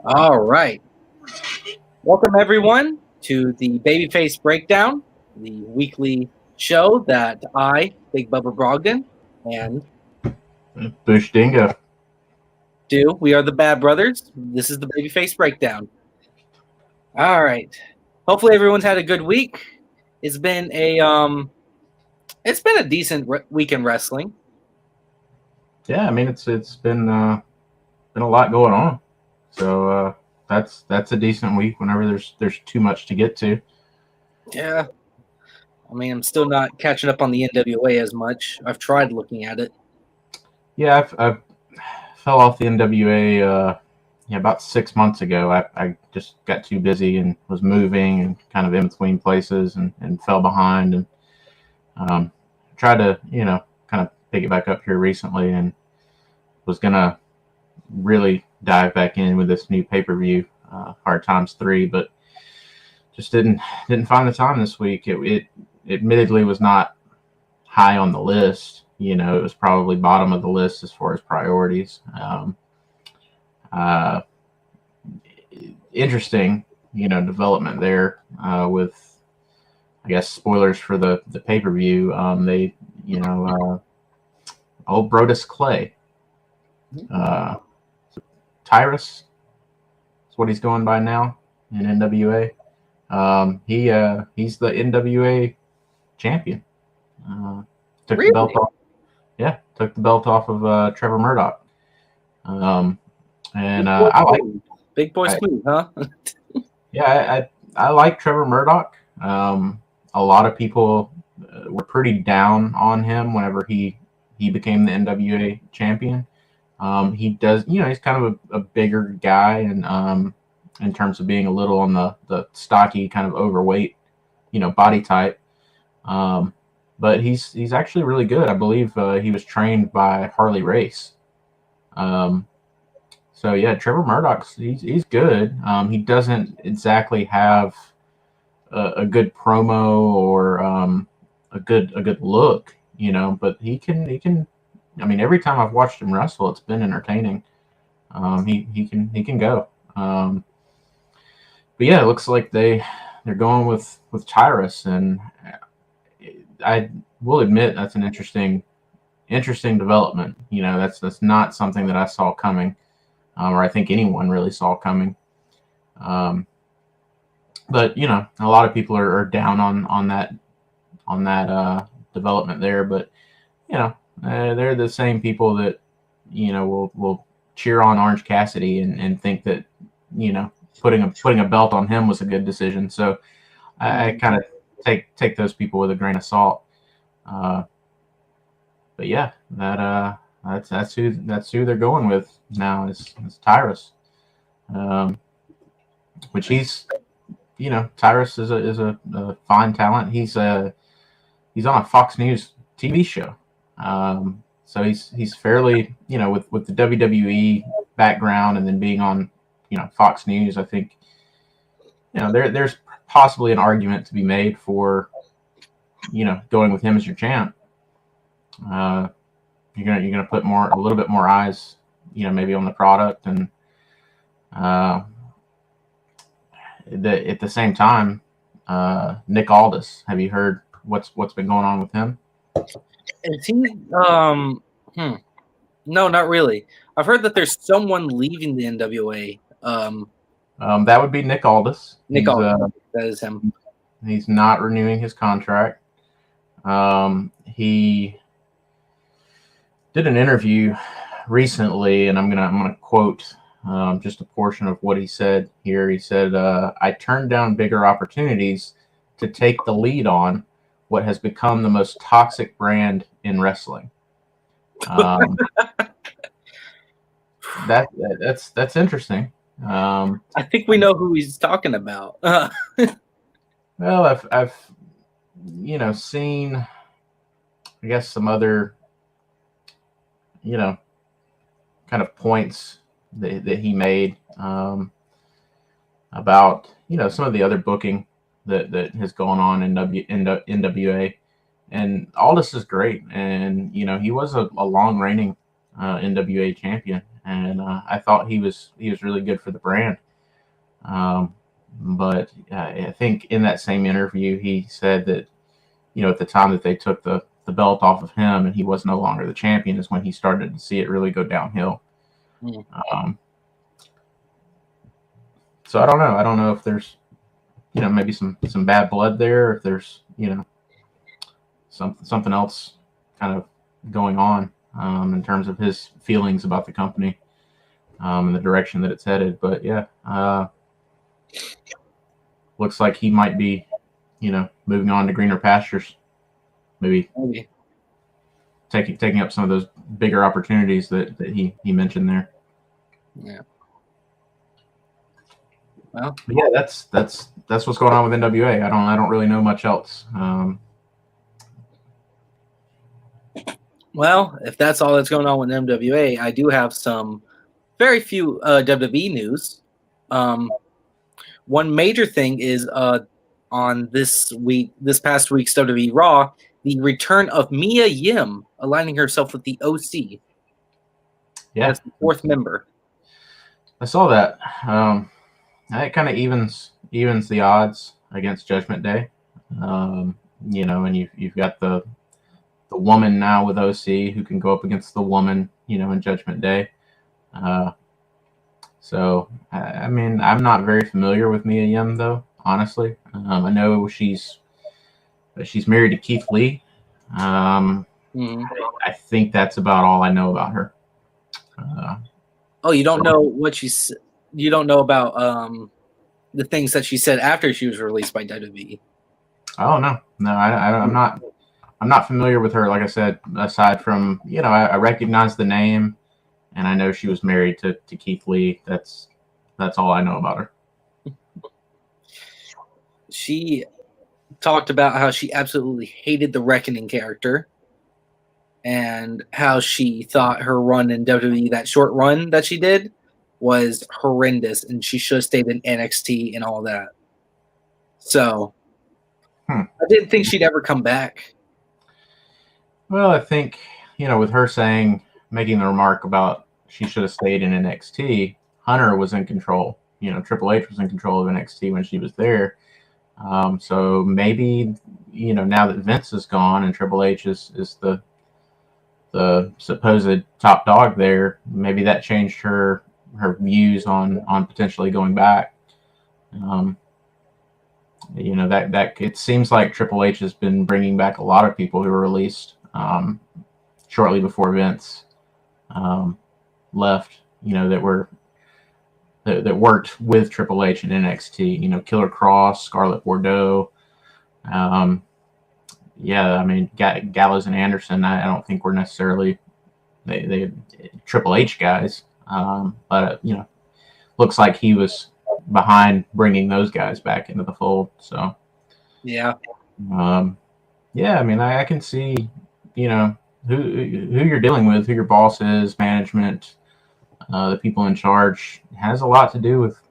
All right. Welcome, everyone, to the Babyface Breakdown, the weekly show that I, Big Bubba Brogdon, and Boosh Dingo. do. We are the Bad Brothers. This is the Babyface Breakdown. All right. Hopefully, everyone's had a good week. It's been a decent week in wrestling. Yeah, I mean it's been a lot going on, so that's a decent week. Whenever there's too much to get to. Yeah. I mean, I'm still not catching up on the NWA as much. I've tried looking at it. Yeah, I've fell off the NWA about 6 months ago. I just got too busy and was moving and kind of in between places and fell behind and tried to kind of pick it back up here recently and was gonna really dive back in with this new pay-per-view, Hard Times 3, but just didn't find the time this week. It admittedly was not high on the list. It was probably bottom of the list as far as priorities. Interesting, development there with, I guess, spoilers for the pay-per-view. Old Brodus Clay. Tyrus is what he's going by now in NWA. He's the NWA champion. Took Really? the belt off. Yeah, took the belt off of Trevor Murdoch. I like Big boy smooth, huh? Yeah, I like Trevor Murdoch. A lot of people were pretty down on him whenever he became the NWA champion. He does, he's kind of a bigger guy, and in terms of being a little on the stocky, kind of overweight, body type. But he's actually really good. I believe he was trained by Harley Race. So yeah, Trevor Murdoch's he's good. He doesn't exactly have a good promo or a good look, but he can. I mean, every time I've watched him wrestle, it's been entertaining. He can go. But yeah, it looks like they're going with Tyrus, and I will admit that's an interesting development. That's not something that I saw coming, or I think anyone really saw coming. But a lot of people are down on that development there. But they're the same people that will cheer on Orange Cassidy and think that putting a belt on him was a good decision. So I kind of take those people with a grain of salt. But yeah, that's who they're going with now is Tyrus, which he's Tyrus is a fine talent. He's on a Fox News TV show. So he's fairly, with the WWE background and then being on, Fox News, I think, there's possibly an argument to be made for, going with him as your champ. You're gonna put a little bit more eyes, maybe on the product, and at the same time, Nick Aldis. Have you heard what's been going on with him? Is he? No, not really. I've heard that there's someone leaving the NWA. That would be Nick Aldis. Aldis. That is him. He's not renewing his contract. He did an interview recently, and I'm gonna quote just a portion of what he said here. He said, "I turned down bigger opportunities to take the lead on what has become the most toxic brand in wrestling." That's interesting. I think we know who he's talking about. Well, I've seen, I guess, some other kind of points that he made about some of the other booking that has gone on in NWA, and Aldis is great, and he was a long reigning NWA champion, and I thought he was really good for the brand. But I think in that same interview, he said that, at the time that they took the belt off of him and he was no longer the champion is when he started to see it really go downhill. Mm. So I don't know. I don't know if there's, maybe some bad blood there, if there's, something else kind of going on in terms of his feelings about the company and the direction that it's headed. But yeah, looks like he might be, moving on to greener pastures. Maybe taking up some of those bigger opportunities that he mentioned there. Yeah. Well, but yeah, that's what's going on with NWA. I don't really know much else. Well, if that's all that's going on with NWA, I do have some very few WWE news. One major thing is on this past week's WWE Raw, the return of Mia Yim aligning herself with the OC. Yeah, as the fourth member. I saw that. It kind of evens the odds against Judgment Day. And you've got the woman now with OC who can go up against the woman, in Judgment Day. So I mean, I'm not very familiar with Mia Yim though, honestly. I know she's married to Keith Lee. I think that's about all I know about her. You don't know what you don't know about the things that she said after she was released by WWE. Oh no, I'm not familiar with her. Like I said, aside from I recognize the name, and I know she was married to Keith Lee. That's all I know about her. She talked about how she absolutely hated the Reckoning character, and how she thought her run in WWE, that short run that she did, was horrendous, and she should have stayed in NXT and all that. So I didn't think she'd ever come back. Well, I think, with her making the remark about she should have stayed in NXT, Hunter was in control. Triple H was in control of NXT when she was there. So maybe, now that Vince is gone and Triple H is the supposed top dog there, maybe that changed her views on potentially going back. That it seems like Triple H has been bringing back a lot of people who were released shortly before Vince left. That worked with Triple H and NXT. Killer Cross, Scarlett Bordeaux. I mean, Gallows and Anderson, I don't think were necessarily they Triple H guys, but looks like he was behind bringing those guys back into the fold. So yeah, I mean, I can see who you're dealing with, who your boss is, management, the people in charge, has a lot to do with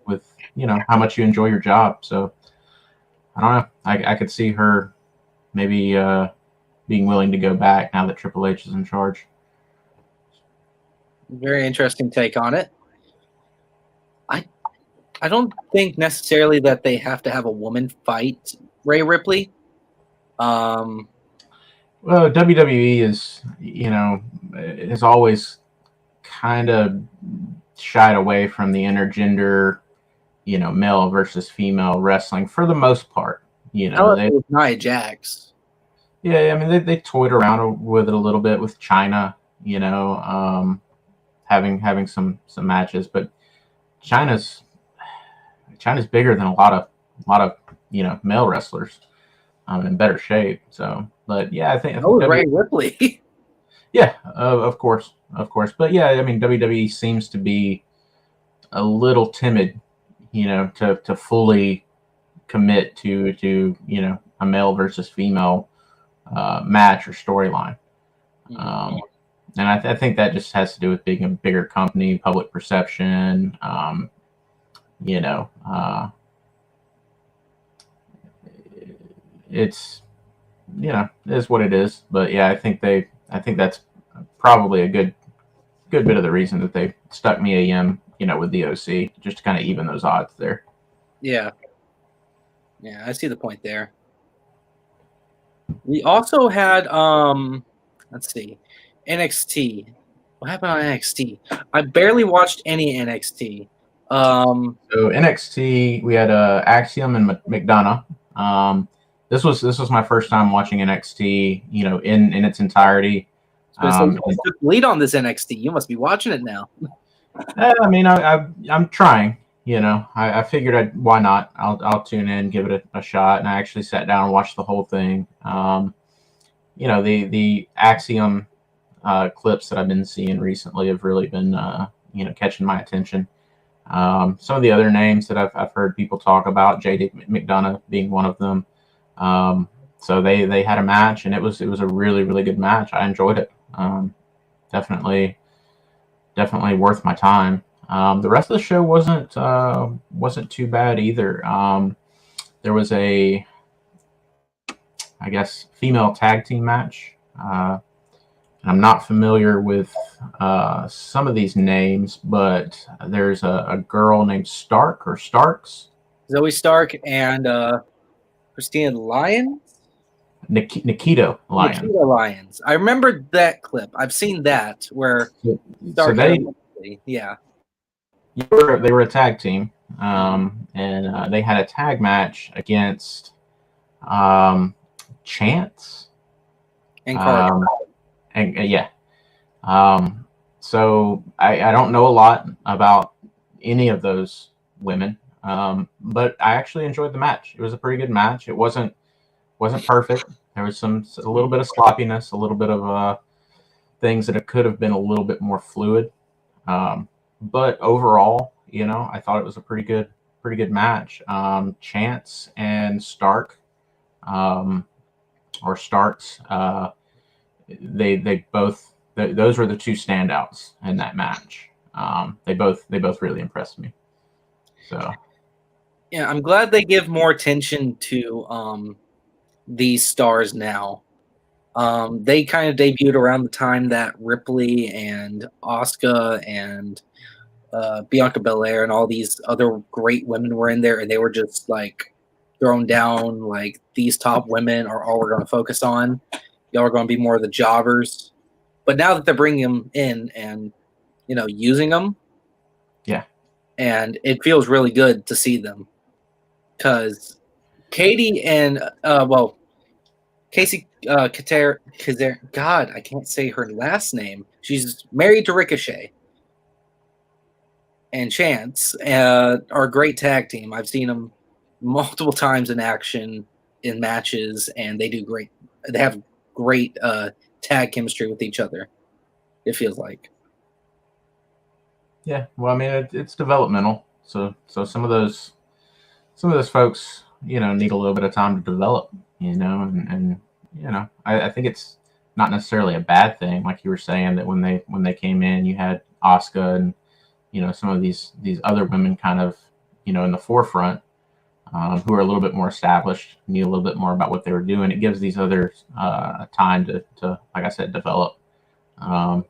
how much you enjoy your job. So I don't know. I could see her maybe being willing to go back now that Triple H is in charge. Very interesting take on it. I don't think necessarily that they have to have a woman fight Rhea Ripley. Well, WWE has always kind of shied away from the intergender, male versus female wrestling for the most part. With Nia Jax. Yeah, I mean they toyed around with it a little bit with China, having some matches, but China's bigger than a lot of male wrestlers, in better shape. So, but yeah, I think Rhea Ripley. Yeah, of course, but yeah, I mean WWE seems to be a little timid, to fully commit to a male versus female match or storyline. And I think that just has to do with being a bigger company, public perception. It's it is what it is. But yeah, I think that's probably a good good bit of the reason that they stuck Mia Yim, with the OC, just to kind of even those odds there. Yeah. Yeah, I see the point there. We also had let's see, NXT. What happened on NXT? I barely watched any NXT. So NXT, we had Axiom and McDonough. This was my first time watching NXT, in its entirety. You took lead on this NXT. You must be watching it now. I mean, I'm trying. I figured why not? I'll tune in, give it a shot, and I actually sat down and watched the whole thing. The Axiom clips that I've been seeing recently have really been catching my attention. Some of the other names that I've heard people talk about, JD McDonough being one of them. So they had a match, and it was a really, really good match. I enjoyed it. Definitely worth my time. The rest of the show wasn't too bad either. There was I guess, female tag team match. I'm not familiar with some of these names, but there's a girl named Stark or Starks. Zoe Stark and Christina Lyons? Nikita Lyons. Nikita Lyons. I remember that clip. I've seen that where Stark. Yeah. They were a tag team, and they had a tag match against Chance and Carter. Yeah. So I don't know a lot about any of those women, but I actually enjoyed the match. It was a pretty good match. It wasn't perfect. There was a little bit of sloppiness, a little bit of things that it could have been a little bit more fluid. But overall, I thought it was a pretty good match. Chance and Stark, or Starks, they both, those were the two standouts in that match. They both really impressed me. So yeah, I'm glad they give more attention to these stars now. They kind of debuted around the time that Ripley and Asuka and Bianca Belair and all these other great women were in there, and they were just like thrown down. Like, these top women are all we're going to focus on. Y'all are going to be more of the jobbers. But now that they're bringing them in and using them, yeah, and it feels really good to see them, because Katie and Casey Kazar, God, I can't say her last name. She's married to Ricochet. And Chance are a great tag team. I've seen them multiple times in action in matches, and they do great. They have great tag chemistry with each other, it feels like. Yeah, well, I mean, it's developmental. So some of those folks, need a little bit of time to develop, and I think it's not necessarily a bad thing. Like you were saying, that when they came in, you had Asuka and some of these other women kind of in the forefront, who are a little bit more established, knew a little bit more about what they were doing. It gives these others time to, like I said, develop, and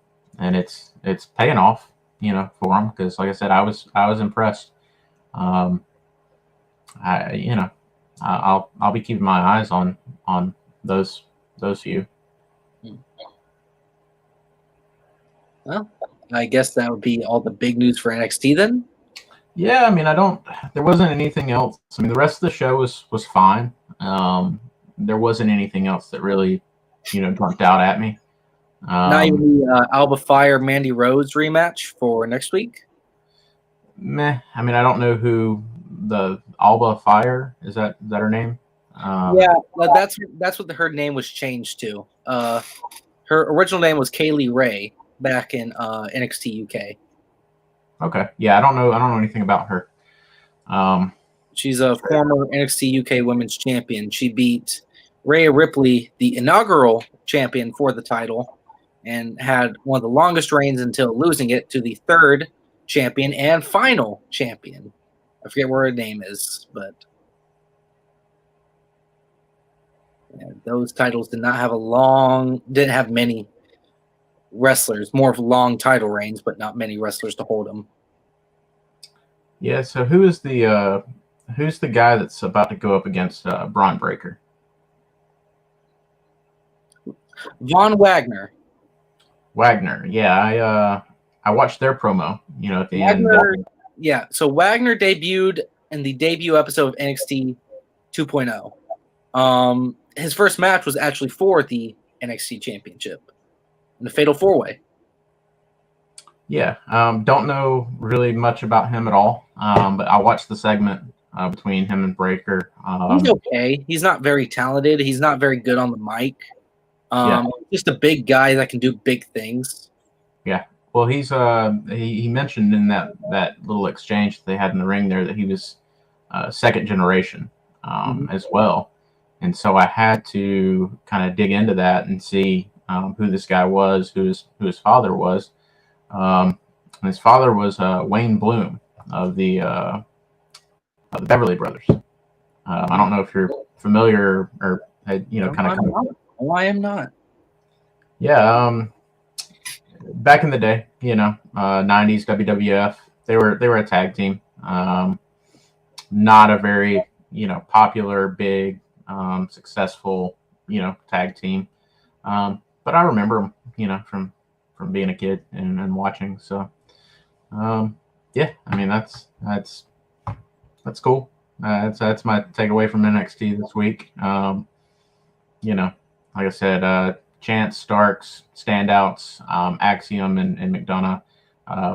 it's paying off, for them, because, like I said, I was impressed. I'll be keeping my eyes on those few. Well, I guess that would be all the big news for NXT then. Yeah, I mean, there wasn't anything else. I mean, the rest of the show was fine. There wasn't anything else that really, jumped out at me. Not even the Alba Fire Mandy Rose rematch for next week? Meh. I mean, I don't know who the Alba Fire is. That her name? Yeah, well, that's what her name was changed to. Her original name was Kaylee Ray back in NXT UK. Okay. Yeah, I don't know anything about her. She's a former NXT UK Women's Champion. She beat Rhea Ripley, the inaugural champion for the title, and had one of the longest reigns until losing it to the third champion and final champion. I forget where her name is, but yeah, those titles didn't have many wrestlers, more of long title reigns, but not many wrestlers to hold them. Yeah. So who's the guy that's about to go up against Braun Breaker? Von Wagner. Wagner. Yeah, I watched their promo. At the end. Yeah. So Wagner debuted in the debut episode of NXT 2.0. His first match was actually for the NXT Championship in the Fatal 4-Way. Yeah. Don't know really much about him at all. But I watched the segment between him and Breaker. He's okay. He's not very talented. He's not very good on the mic. Just a big guy that can do big things. Yeah. Well, he mentioned in that little exchange that they had in the ring there that he was second generation as well. And so I had to kind of dig into that and see who this guy was, who his father was. And his father was Wayne Bloom of the Beverly Brothers. I don't know if you're familiar or kind of. Oh, I am not. Yeah. Back in the day, 90s WWF, they were a tag team. Not a very popular, big, successful tag team. But I remember them, from being a kid and watching. So yeah, I mean that's cool. That's my takeaway from NXT this week. Like I said, Chance, Starks, standouts, Axiom and McDonough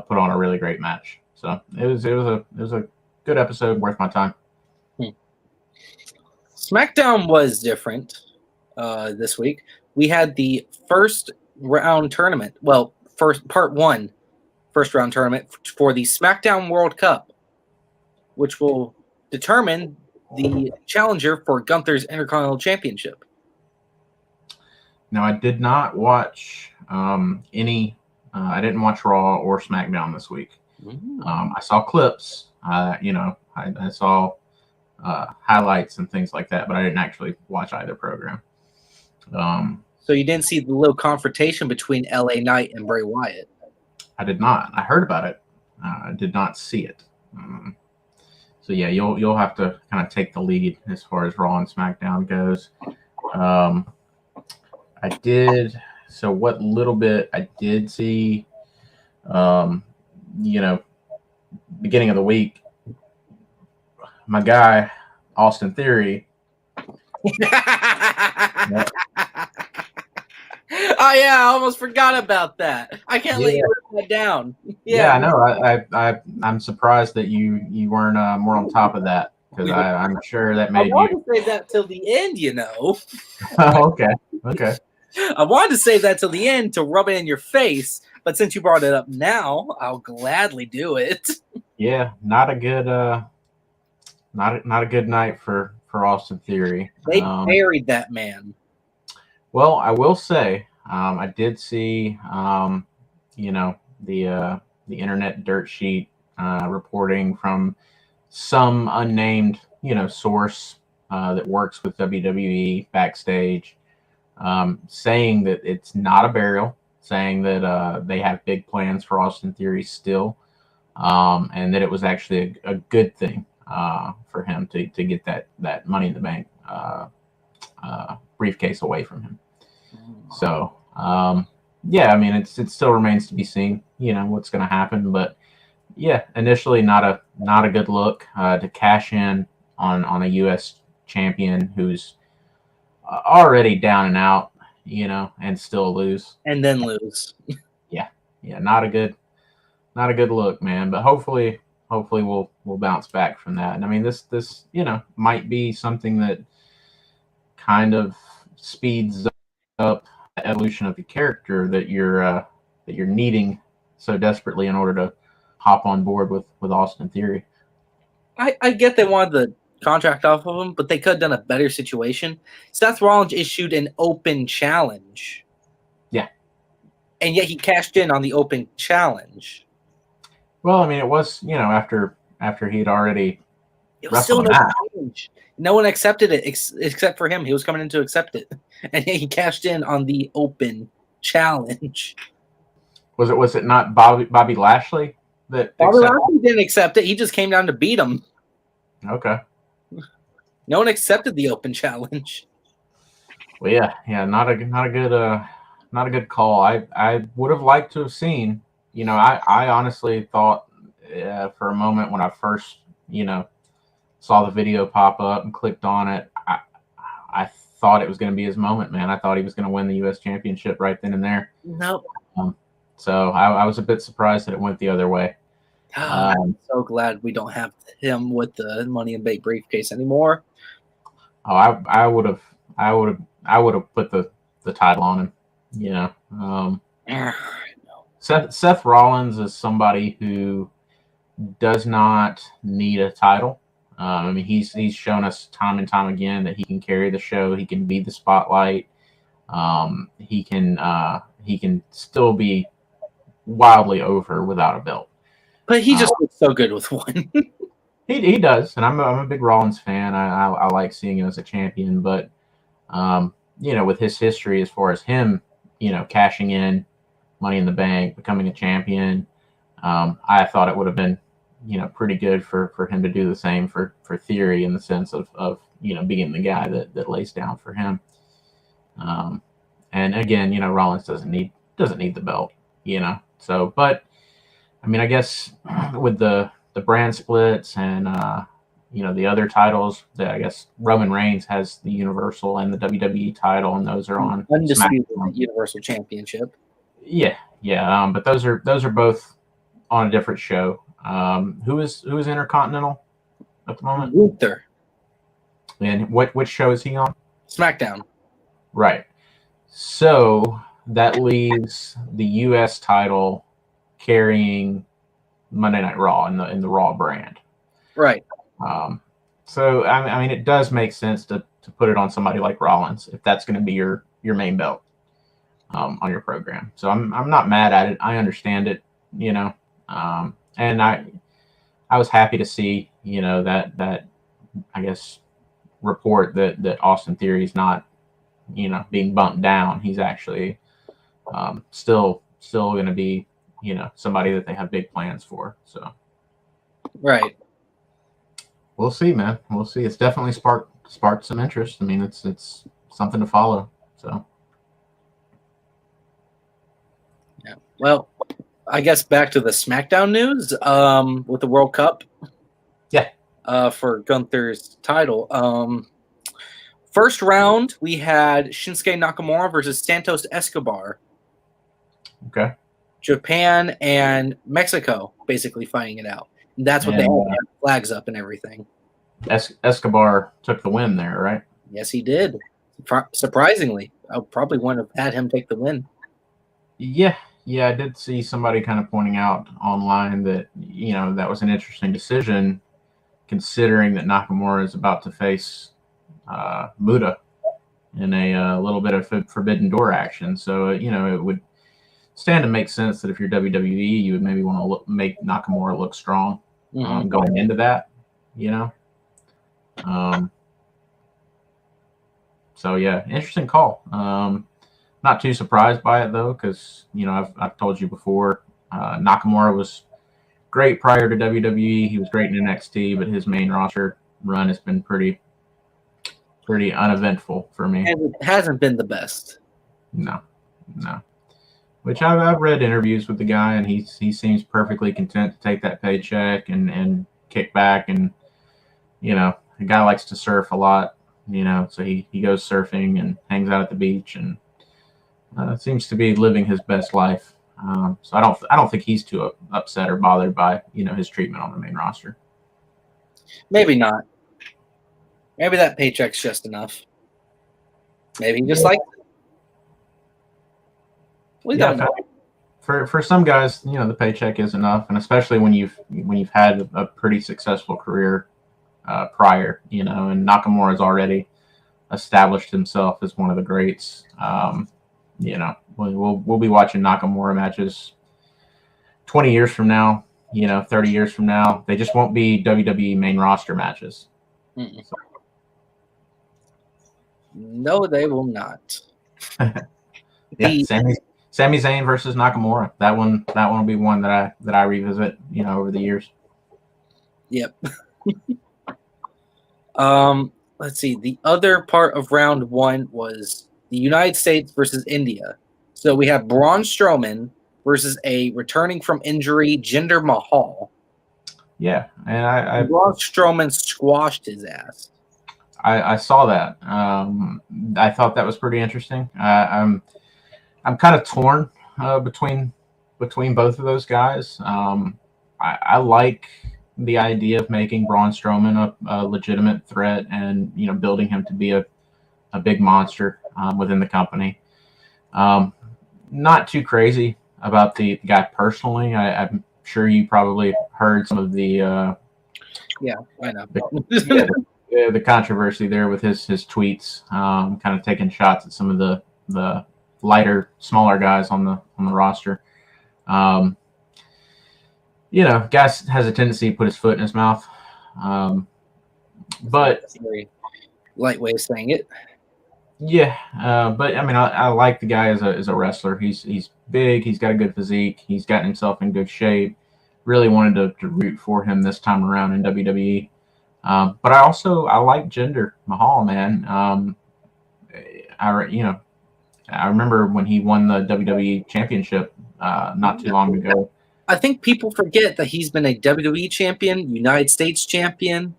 put on a really great match. So it was a good episode, worth my time. SmackDown was different this week. We had the first round tournament. Well, first round tournament for the SmackDown World Cup, which will determine the challenger for Gunther's Intercontinental Championship. Now, I did not watch any. I didn't watch Raw or SmackDown this week. I saw clips. I saw highlights and things like that, but I didn't actually watch either program. So you didn't see the little confrontation between LA Knight and Bray Wyatt? I did not. I heard about it. I did not see it. So yeah, you'll have to kind of take the lead as far as Raw and SmackDown goes. I did. So what little bit I did see, beginning of the week, my guy Austin Theory. Oh yeah, I almost forgot about that. I can't let you write that down. Yeah, I know. I'm surprised that you weren't more on top of that, because I'm sure that made you. I wanted to save that till the end, Oh, okay. I wanted to save that till the end to rub it in your face, but since you brought it up now, I'll gladly do it. Yeah, not a good night for Austin Theory. They buried that man. Well, I will say, I did see, the internet dirt sheet reporting from some unnamed, source that works with WWE backstage, saying that it's not a burial, saying that they have big plans for Austin Theory still, and that it was actually a good thing for him to get that Money in the Bank briefcase away from him. So yeah, I mean it still remains to be seen, what's going to happen, but yeah, initially not a good look to cash in on a U.S. champion who's already down and out, and still lose and then lose. Yeah, not a good look, man. But hopefully we'll bounce back from that. And I mean, this might be something that kind of speeds up the evolution of the character that you're needing so desperately in order to hop on board with Austin Theory. I get they wanted the contract off of him, but they could have done a better situation. Seth Rollins issued an open challenge. Yeah. And yet he cashed in on the open challenge. Well, I mean, it was, after he'd already it was still no challenge. No one accepted it except for him. He was coming in to accept it. And he cashed in on the open challenge. Was it not Bobby Lashley that Bobby accepted? Lashley didn't accept it. He just came down to beat him. Okay. No one accepted the open challenge. Well, yeah, not a good call. I would have liked to have seen. I honestly thought for a moment when I first saw the video pop up and clicked on it, I thought it was going to be his moment, man. I thought he was going to win the U.S. Championship right then and there. Nope. So I was a bit surprised that it went the other way. I'm so glad we don't have him with the Money in Bank briefcase anymore. Oh, I would have put the title on him. Seth Rollins is somebody who does not need a title. I mean, he's shown us time and time again that he can carry the show. He can be the spotlight. He can still be wildly over without a belt. But he just looks so good with one. He does, and I'm a big Rollins fan. I like seeing him as a champion, but with his history as far as him, cashing in Money in the Bank, becoming a champion, I thought it would have been pretty good for him to do the same for Theory in the sense of being the guy that lays down for him. And again, Rollins doesn't need the belt, So, but I mean, I guess with the brand splits and the other titles, that I guess Roman Reigns has the Universal and the WWE title, and those are on undisputed Universal Championship. Yeah. But those are both on a different show. Who is Intercontinental at the moment? Luther. And which show is he on? SmackDown. Right. So that leaves the U.S. title carrying Monday Night Raw in the Raw brand. Right. So I mean, it does make sense to put it on somebody like Rollins if that's going to be your main belt on your program. So I'm not mad at it. I understand it. And I was happy to see that I guess report that Austin Theory is not being bumped down. He's actually still going to be somebody that they have big plans for. So right. We'll see, man. We'll see. It's definitely sparked some interest. I mean, it's something to follow. So yeah. Well, I guess back to the SmackDown news with the World Cup. Yeah. For Gunther's title. First round, we had Shinsuke Nakamura versus Santos Escobar. Okay. Japan and Mexico basically fighting it out. And that's what they had flags up and everything. Escobar took the win there, right? Yes, he did. Surprisingly, I probably wouldn't have had him take the win. Yeah, I did see somebody kind of pointing out online that that was an interesting decision, considering that Nakamura is about to face Muta in a little bit of Forbidden Door action. So it would stand to make sense that if you're WWE, you would maybe want to make Nakamura look strong going into that. So yeah, interesting call. Not too surprised by it though, because I've told you before, Nakamura was great prior to WWE. He was great in NXT, but his main roster run has been pretty uneventful for me. And it hasn't been the best. No. Which I've read interviews with the guy, and he seems perfectly content to take that paycheck and kick back, and the guy likes to surf a lot, so he goes surfing and hangs out at the beach, and seems to be living his best life. So I don't think he's too upset or bothered by his treatment on the main roster. Maybe not. Maybe that paycheck's just enough. Maybe he just likes it. We don't know. For some guys, the paycheck is enough, and especially when you've had a pretty successful career prior, and Nakamura has already established himself as one of the greats. We'll be watching Nakamura matches 20 years from now, 30 years from now. They just won't be WWE main roster matches. So. No, they will not. Yeah, Sami Zayn versus Nakamura. That one will be one that I revisit, over the years. Yep. Let's see. The other part of round one was the United States versus India. So we have Braun Strowman versus a returning from injury Jinder Mahal. Yeah, and Braun Strowman squashed his ass. I saw that. I thought that was pretty interesting. I'm kind of torn between both of those guys. I like the idea of making Braun Strowman a legitimate threat and building him to be a big monster within the company. Not too crazy about the guy personally. I'm sure you probably heard some of the yeah, I know. the controversy there with his tweets, kind of taking shots at some of the lighter, smaller guys on the roster. Guys has a tendency to put his foot in his mouth. But that's a very light way of saying it. Yeah, but I mean, I like the guy as a wrestler. He's big. He's got a good physique. He's gotten himself in good shape. Really wanted to root for him this time around in WWE. But I like Jinder Mahal, man. I remember when he won the WWE Championship not too long ago. I think people forget that he's been a WWE champion, United States champion,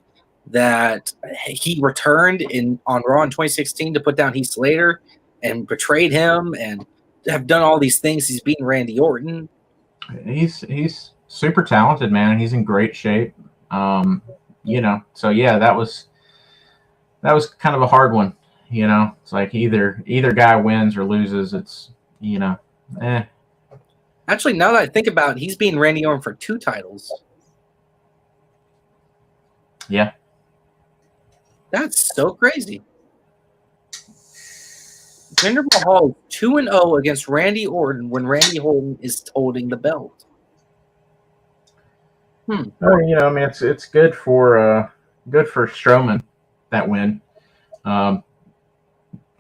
that he returned on Raw in 2016 to put down Heath Slater and betrayed him and have done all these things. He's beaten Randy Orton. He's super talented, man. He's in great shape. So yeah, that was kind of a hard one. It's like either guy wins or loses. It's Actually, now that I think about it, he's beaten Randy Orton for 2 titles. Yeah. That's so crazy. Jinder Mahal 2-0 against Randy Orton when Randy Orton is holding the belt. I mean, it's good for Strowman, that win.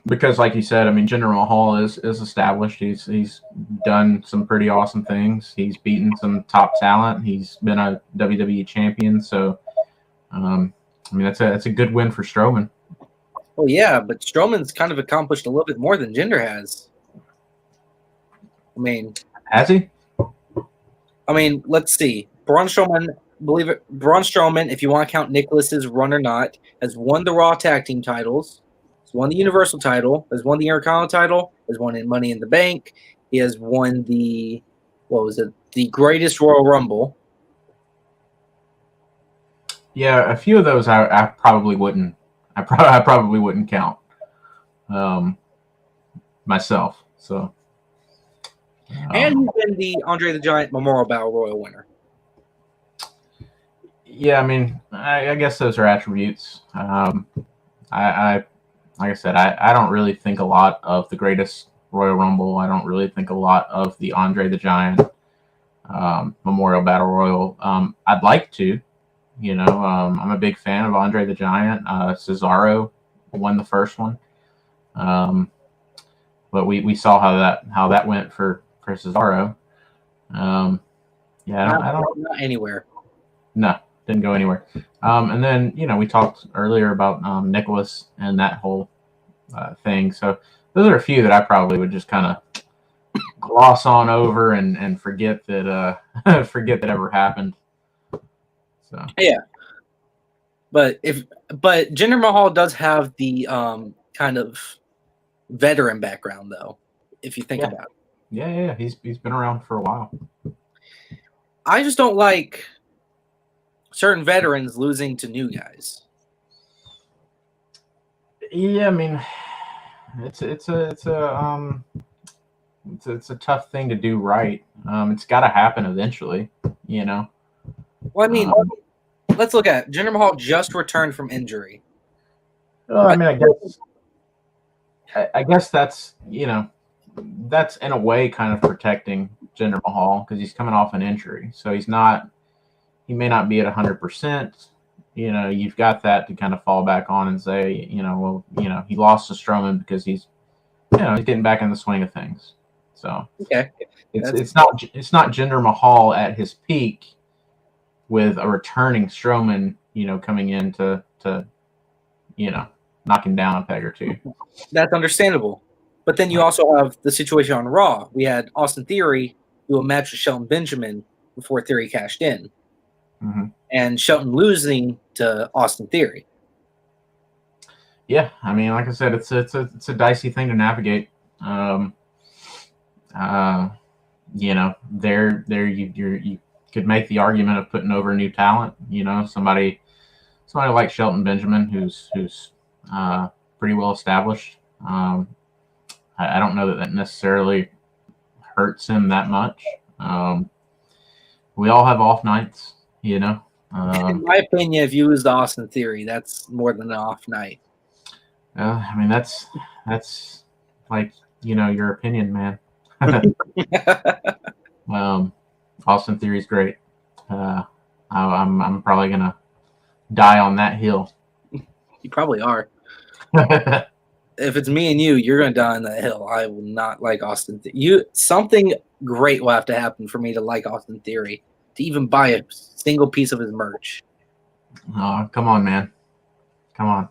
Because like you said, I mean, Jinder Mahal is established. He's done some pretty awesome things. He's beaten some top talent. He's been a WWE champion. So, I mean, that's a good win for Strowman. Well, yeah, but Strowman's kind of accomplished a little bit more than Jinder has. I mean, has he? I mean, let's see. Braun Strowman, if you want to count Nicholas's run or not, has won the Raw Tag Team titles. He's won the Universal title. Has won the Intercontinental title. Has won Money in the Bank. He has won the Greatest Royal Rumble. Yeah, a few of those I probably wouldn't. I probably wouldn't count myself. So, and he's been the Andre the Giant Memorial Battle Royal winner. Yeah, I mean, I guess those are attributes. Like I said, I don't really think a lot of the Greatest Royal Rumble. I don't really think a lot of the Andre the Giant Memorial Battle Royal. I'd like to. I'm a big fan of Andre the Giant. Cesaro won the first one, but we saw how that went for Cesaro. I don't not anywhere. No, didn't go anywhere. And then we talked earlier about Nicholas and that whole thing. So those are a few that I probably would just kind of gloss on over and forget that ever happened. So. Yeah, but Jinder Mahal does have the kind of veteran background, though, if you think about it. Yeah, he's been around for a while. I just don't like certain veterans losing to new guys. Yeah, I mean, it's a tough thing to do right. It's got to happen eventually, Well, I mean, let's look at it. Jinder Mahal just returned from injury. Well, I mean, I guess that's that's in a way kind of protecting Jinder Mahal because he's coming off an injury, so he may not be at 100%. You've got that to kind of fall back on and say, he lost to Strowman because he's getting back in the swing of things. So Okay. it's not Jinder Mahal at his peak with a returning Strowman, coming in to knock him down a peg or two. That's understandable. But then you also have the situation on Raw. We had Austin Theory do a match with Shelton Benjamin before Theory cashed in. Mm-hmm. And Shelton losing to Austin Theory. Yeah, I mean, like I said, it's a dicey thing to navigate. You could make the argument of putting over new talent. Somebody like Shelton Benjamin, who's pretty well established. I don't know that necessarily hurts him that much. We all have off nights, In my opinion, if you lose the Austin Theory, that's more than an off night. I mean, that's like your opinion, man. Austin Theory's great. I'm probably gonna die on that hill. You probably are. If it's me and you, you're gonna die on that hill. I will not like Austin. Something great will have to happen for me to like Austin Theory, to even buy a single piece of his merch. Oh, come on, man. Come on.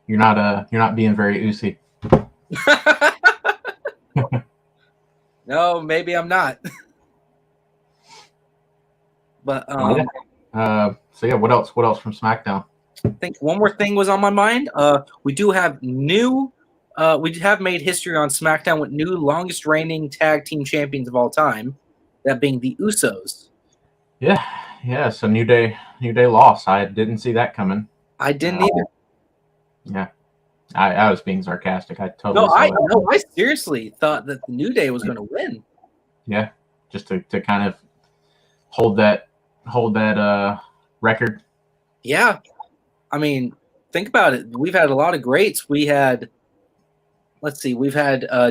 You're not being very oozy. No, maybe I'm not. But so yeah, what else from SmackDown? I think one more thing was on my mind. We do have we have made history on SmackDown with new longest reigning tag team champions of all time, that being the Usos. Yeah. So New Day lost. I didn't see that coming. I didn't either. Yeah, I was being sarcastic. I totally I seriously thought that the New Day was going to win. Yeah, just to kind of hold that record. Yeah, I mean, think about it. We've had a lot of greats. We've had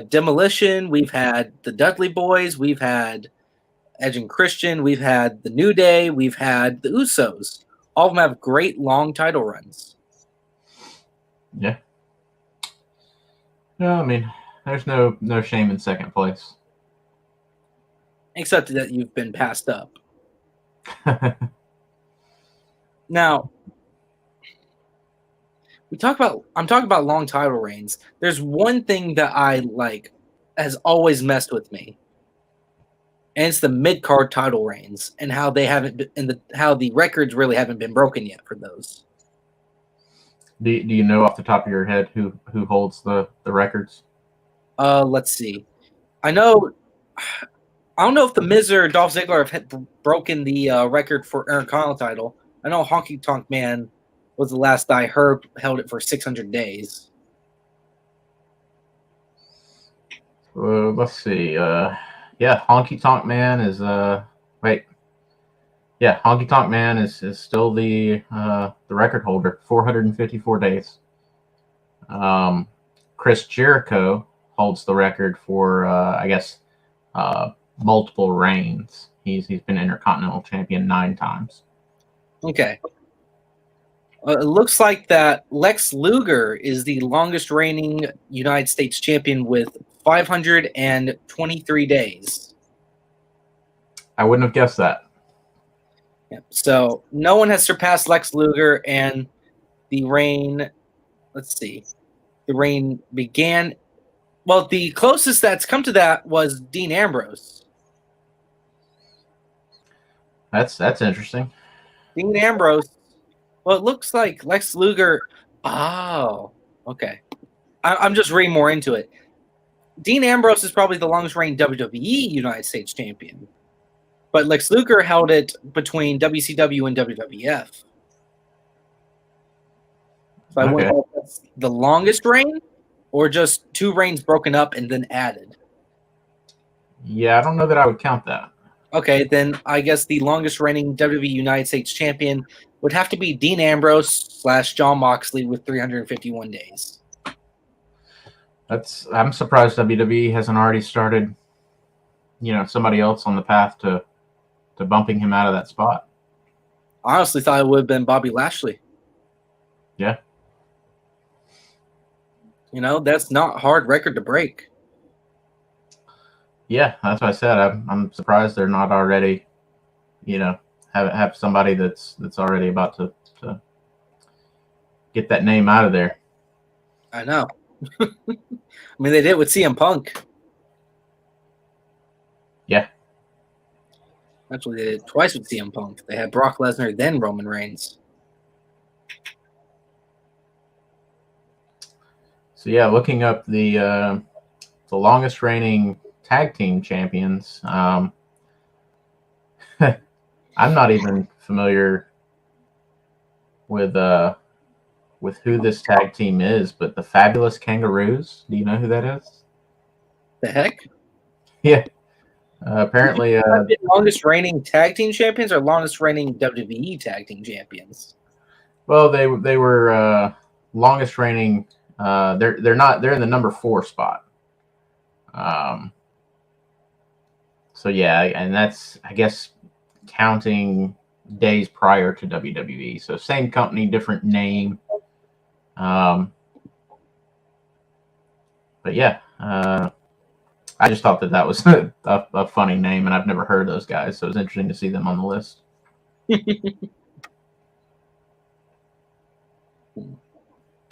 Demolition. We've had the Dudley Boys. We've had Edge and Christian. We've had the New Day. We've had the Usos. All of them have great long title runs. Yeah. No, I mean, there's no shame in second place. Except that you've been passed up. Now, I'm talking about long title reigns. There's one thing that I like has always messed with me. And it's the mid-card title reigns and how they haven't been, and how the records really haven't been broken yet for those. Do you know off the top of your head who holds the records? Let's see. I don't know if the Miz or Dolph Ziggler have broken the record for Intercontinental title. I know Honky Tonk Man was the last I heard held it for 600 days. Let's see. Yeah, Honky Tonk Man is Honky Tonk Man is still the record holder, 454 days. Chris Jericho holds the record for multiple reigns. He's been Intercontinental Champion 9 times. Okay. It looks like that Lex Luger is the longest reigning United States champion with 523 days. I wouldn't have guessed that. Yeah. So no one has surpassed Lex Luger, and the reign, let's see, the reign began, well, the closest that's come to that was Dean Ambrose. That's interesting. Dean Ambrose. Well, it looks like Lex Luger. Oh, okay. I'm just reading more into it. Dean Ambrose is probably the longest reigning WWE United States champion, but Lex Luger held it between WCW and WWF. So I wonder if that's the longest reign, or just 2 reigns broken up and then added. Yeah, I don't know that I would count that. Okay, then I guess the longest reigning WWE United States champion would have to be Dean Ambrose / Jon Moxley with 351 days. I'm surprised WWE hasn't already started, somebody else on the path to bumping him out of that spot. I honestly thought it would have been Bobby Lashley. Yeah. That's not a hard record to break. Yeah, that's what I said. I'm surprised they're not already, have somebody that's already about to get that name out of there. I know. I mean, they did it with CM Punk. Yeah. Actually, they did it twice with CM Punk. They had Brock Lesnar, then Roman Reigns. So yeah, looking up the longest reigning tag team champions. I'm not even familiar with who this tag team is, but the Fabulous Kangaroos. Do you know who that is? The heck? Yeah. Apparently, longest reigning tag team champions or longest reigning WWE tag team champions? well, they were longest reigning. They're in the number 4 spot. So yeah, and that's, I guess, counting days prior to WWE. So same company, different name. But yeah, I just thought that was a funny name, and I've never heard of those guys, so it was interesting to see them on the list.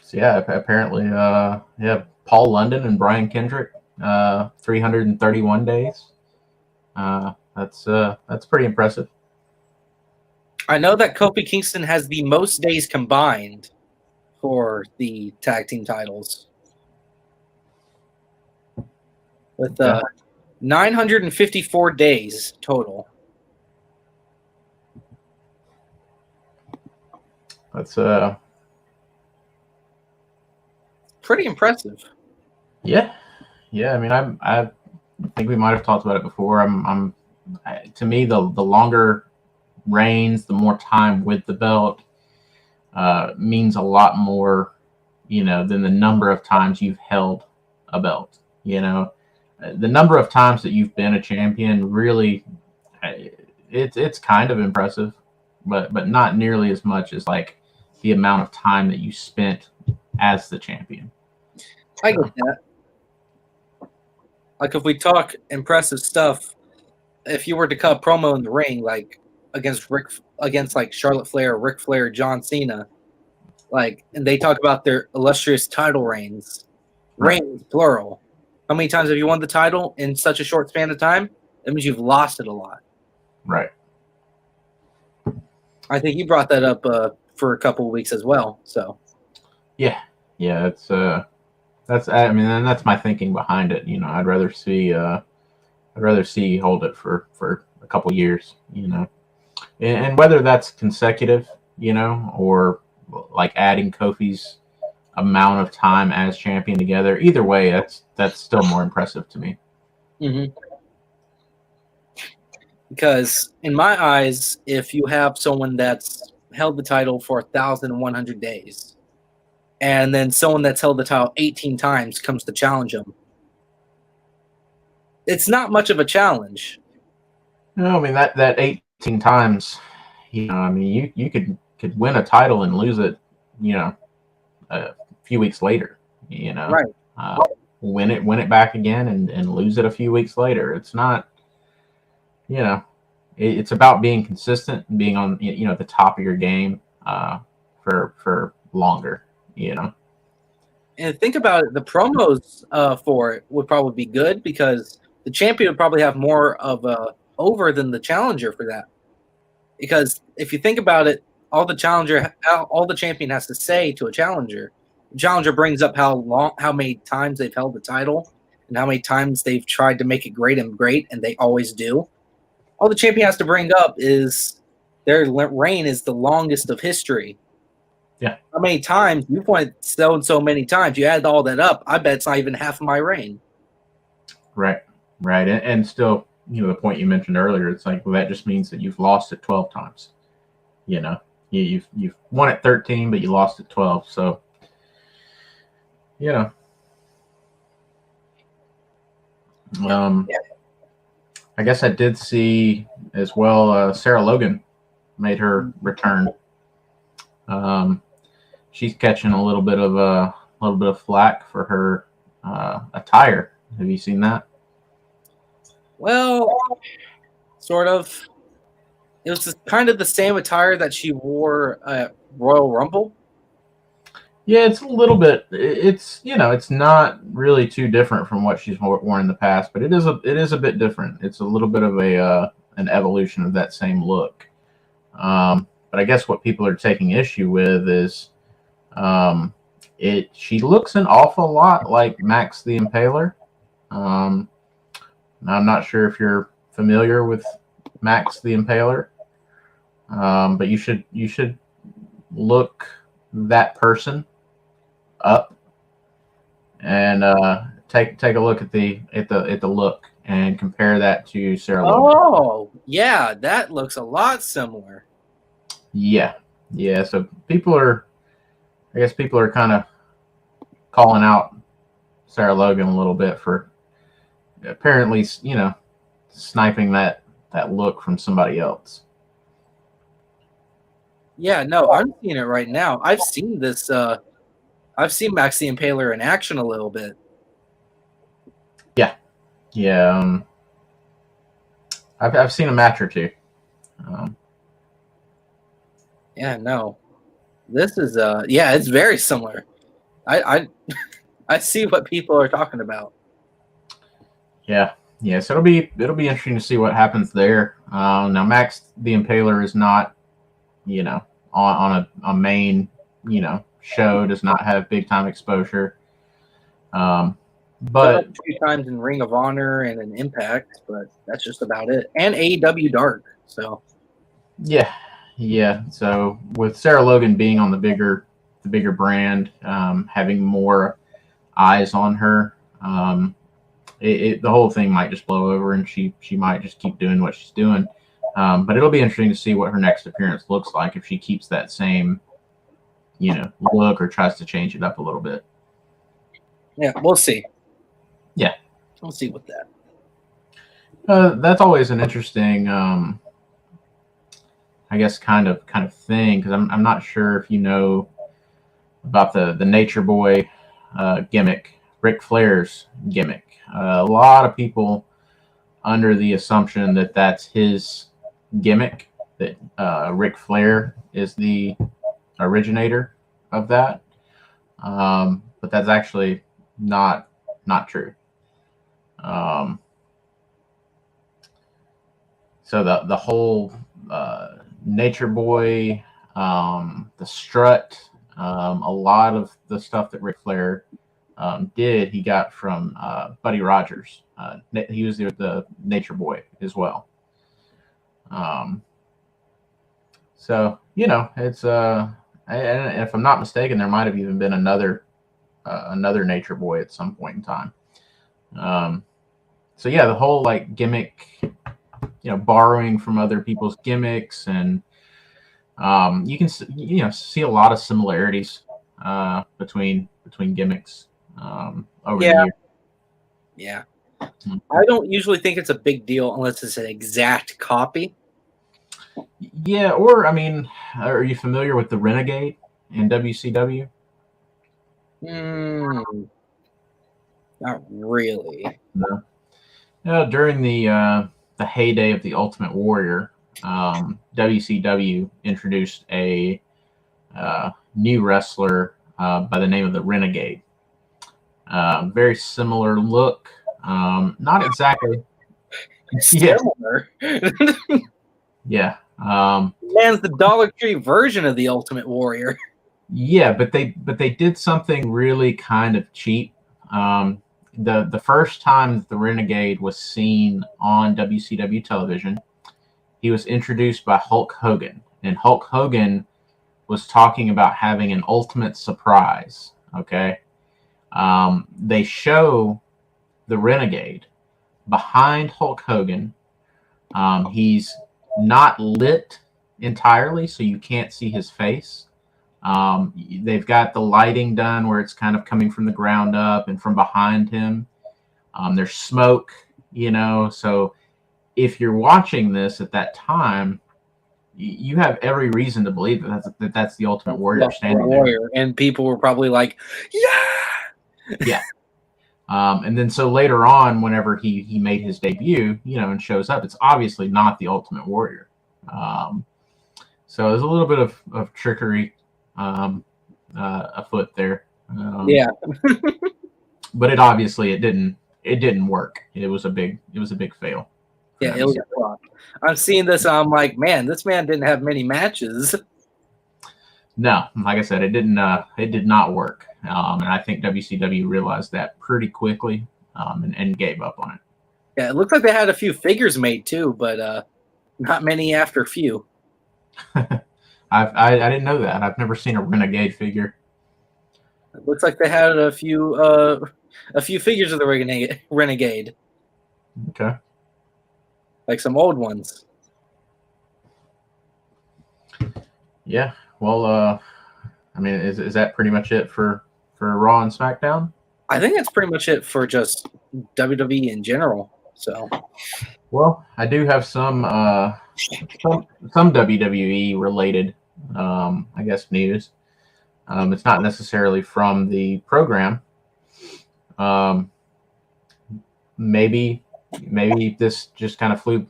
So yeah, apparently, Paul London and Brian Kendrick, 331 days. That's pretty impressive. I know that Kofi Kingston has the most days combined for the tag team titles, with 954 days total. That's pretty impressive. Yeah. I mean, I think we might have talked about it before. To me, the longer reigns, the more time with the belt means a lot more, than the number of times you've held a belt. The number of times that you've been a champion, really, it's kind of impressive, but not nearly as much as like the amount of time that you spent as the champion. I get that. Like, if we talk impressive stuff, if you were to cut a promo in the ring, like against like Charlotte Flair, Ric Flair, John Cena, and they talk about their illustrious title reigns, reigns plural. How many times have you won the title in such a short span of time? That means you've lost it a lot. Right. I think you brought that up for a couple of weeks as well. So. Yeah, it's I mean, and that's my thinking behind it. I'd rather see hold it for a couple years. And whether that's consecutive, or like adding Kofi's amount of time as champion together. Either way, that's still more impressive to me. Mm-hmm. Because in my eyes, if you have someone that's held the title for 1,100 days, and then someone that's held the title 18 times comes to challenge them, it's not much of a challenge. No, I mean that 18 times, I mean you could win a title and lose it, a few weeks later, right. Win it back again and lose it a few weeks later. It's not, it's about being consistent and being on, at the top of your game for longer, And think about it, the promos for it would probably be good because the champion would probably have more of a over than the challenger for that. Because if you think about it, all the champion has to say to a challenger, the challenger brings up how many times they've held the title and how many times they've tried to make it great, and they always do. All the champion has to bring up is their reign is the longest of history. Yeah. How many times you've won so and so many times? You add all that up, I bet it's not even half of my reign. Right. And still, the point you mentioned earlier, it's like, well, that just means that you've lost it 12 times. You've won it 13, but you lost it 12. So, I guess I did see as well. Sarah Logan made her return. She's catching a little bit of flack for her attire. Have you seen that? Well, sort of. It was kind of the same attire that she wore at Royal Rumble. Yeah, it's a little bit. It's it's not really too different from what she's worn in the past, but it is a bit different. It's a little bit of a an evolution of that same look. But I guess what people are taking issue with is it. She looks an awful lot like Max the Impaler. Um, I'm not sure if you're familiar with Max the Impaler, but you should look that person up and take a look at the look and compare that to Sarah Logan. Oh, yeah, that looks a lot similar. Yeah, yeah. So I guess people are kind of calling out Sarah Logan a little bit for apparently, sniping that look from somebody else. Yeah, no, I'm seeing it right now. I've seen this. I've seen Max the Impaler in action a little bit. Yeah, I've seen a match or two. Yeah, no, this is yeah, it's very similar. I I see what people are talking about. Yeah, yeah. So it'll be interesting to see what happens there. Now Max the Impaler is not, on a main, show, does not have big time exposure. But A few times in Ring of Honor and in Impact, but that's just about it. And AEW Dark. So yeah, yeah. So with Sarah Logan being on the bigger brand, having more eyes on her, the whole thing might just blow over, and she might just keep doing what she's doing. But it'll be interesting to see what her next appearance looks like if she keeps that same, look or tries to change it up a little bit. yeah, we'll see. Yeah, we'll see with that. That's always an interesting, I guess, kind of thing, because I'm not sure if you know about the Nature Boy gimmick, Ric Flair's gimmick. A lot of people under the assumption that that's his gimmick, that Ric Flair is the originator of that, but that's actually not true. So the whole Nature Boy, the strut, a lot of the stuff that Ric Flair did, he got from Buddy Rogers. He was the Nature Boy as well. So it's and if I'm not mistaken, there might have even been another Nature Boy at some point in time. So yeah, the whole like gimmick, borrowing from other people's gimmicks, and you can see a lot of similarities between gimmicks over the years. Yeah. I don't usually think it's a big deal unless it's an exact copy. Yeah, or I mean, are you familiar with the Renegade in WCW? Not really. No. During the heyday of the Ultimate Warrior, WCW introduced a new wrestler by the name of the Renegade. Very similar look. Not exactly. Similar. Yeah. Man's the Dollar Tree version of the Ultimate Warrior. Yeah, but they did something really kind of cheap. The first time that the Renegade was seen on WCW television, he was introduced by Hulk Hogan, and Hulk Hogan was talking about having an ultimate surprise. Okay, they show the Renegade behind Hulk Hogan. He's not lit entirely, so you can't see his face. They've got the lighting done where it's kind of coming from the ground up and from behind him. There's smoke, so if you're watching this at that time, you have every reason to believe that that's the Ultimate Warrior standing there. And people were probably like, yeah. Yeah. And then so later on, whenever he made his debut, and shows up, it's obviously not the Ultimate Warrior. So there's a little bit of trickery afoot there. Yeah. But it didn't work. It was a big fail. Yeah, it was a flop. I'm seeing this, I'm like, man, this man didn't have many matches. No, like I said, it did not work. And I think WCW realized that pretty quickly, and gave up on it. Yeah, it looked like they had a few figures made too, but not many after a few. I didn't know that. I've never seen a Renegade figure. It looks like they had a few figures of the Renegade. Okay. Like some old ones. Yeah. Well, I mean, is that pretty much it for Raw and SmackDown? I think that's pretty much it for just WWE in general. So, well, I do have some WWE related, I guess, news. It's not necessarily from the program. Maybe this just kind of flew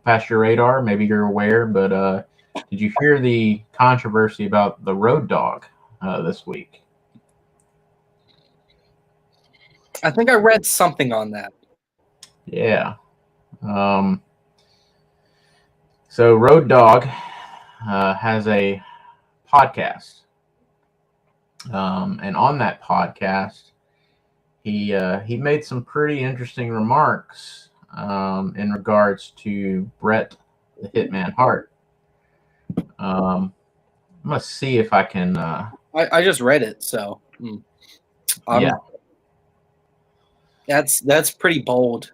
past your radar. Maybe you're aware, but did you hear the controversy about the Road Dogg this week? I think I read something on that. Yeah. So Road Dogg has a podcast, and on that podcast, he made some pretty interesting remarks in regards to Bret the Hitman Hart. I'm gonna see if I can. I just read it, so yeah, that's pretty bold.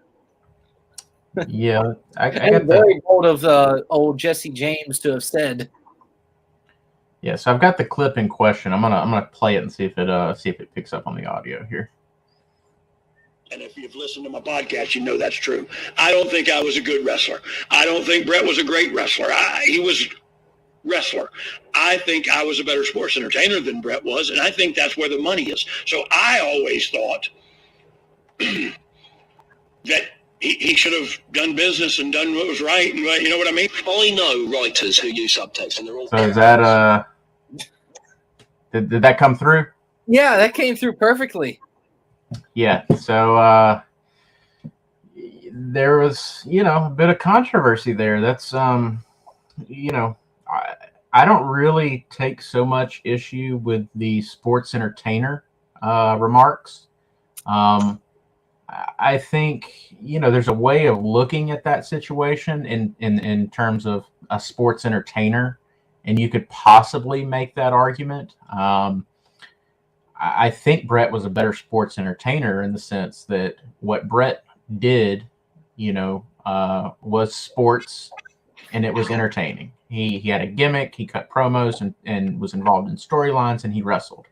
Yeah, I got very bold of old Jesse James to have said. Yeah, so I've got the clip in question. I'm gonna play it and see if it picks up on the audio here. And if you've listened to my podcast, you know that's true. I don't think I was a good wrestler. I don't think Bret was a great wrestler. He was wrestler. I think I was a better sports entertainer than Bret was, and I think that's where the money is. So I always thought that he should have done business and done what was right, and you know what I mean? I know writers who use subtext, and they're all. So is that did that come through? Yeah, that came through perfectly. Yeah, so there was, a bit of controversy there. That's, I don't really take so much issue with the sports entertainer remarks. I think, there's a way of looking at that situation in terms of a sports entertainer, and you could possibly make that argument. I think Bret was a better sports entertainer in the sense that what Bret did, was sports, and it was entertaining. He had a gimmick, he cut promos and was involved in storylines, and he wrestled.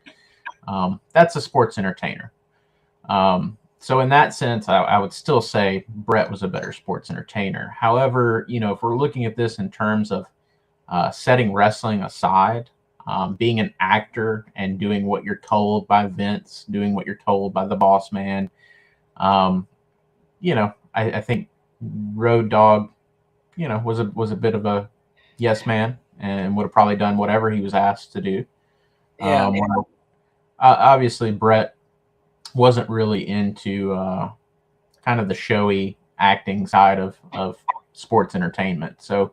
That's a sports entertainer. So in that sense, I would still say Bret was a better sports entertainer. However, if we're looking at this in terms of setting wrestling aside, being an actor and doing what you're told by Vince, doing what you're told by the boss man, I think Road Dogg, was a bit of a yes man and would have probably done whatever he was asked to do. Yeah. Obviously, Bret wasn't really into kind of the showy acting side of sports entertainment. So,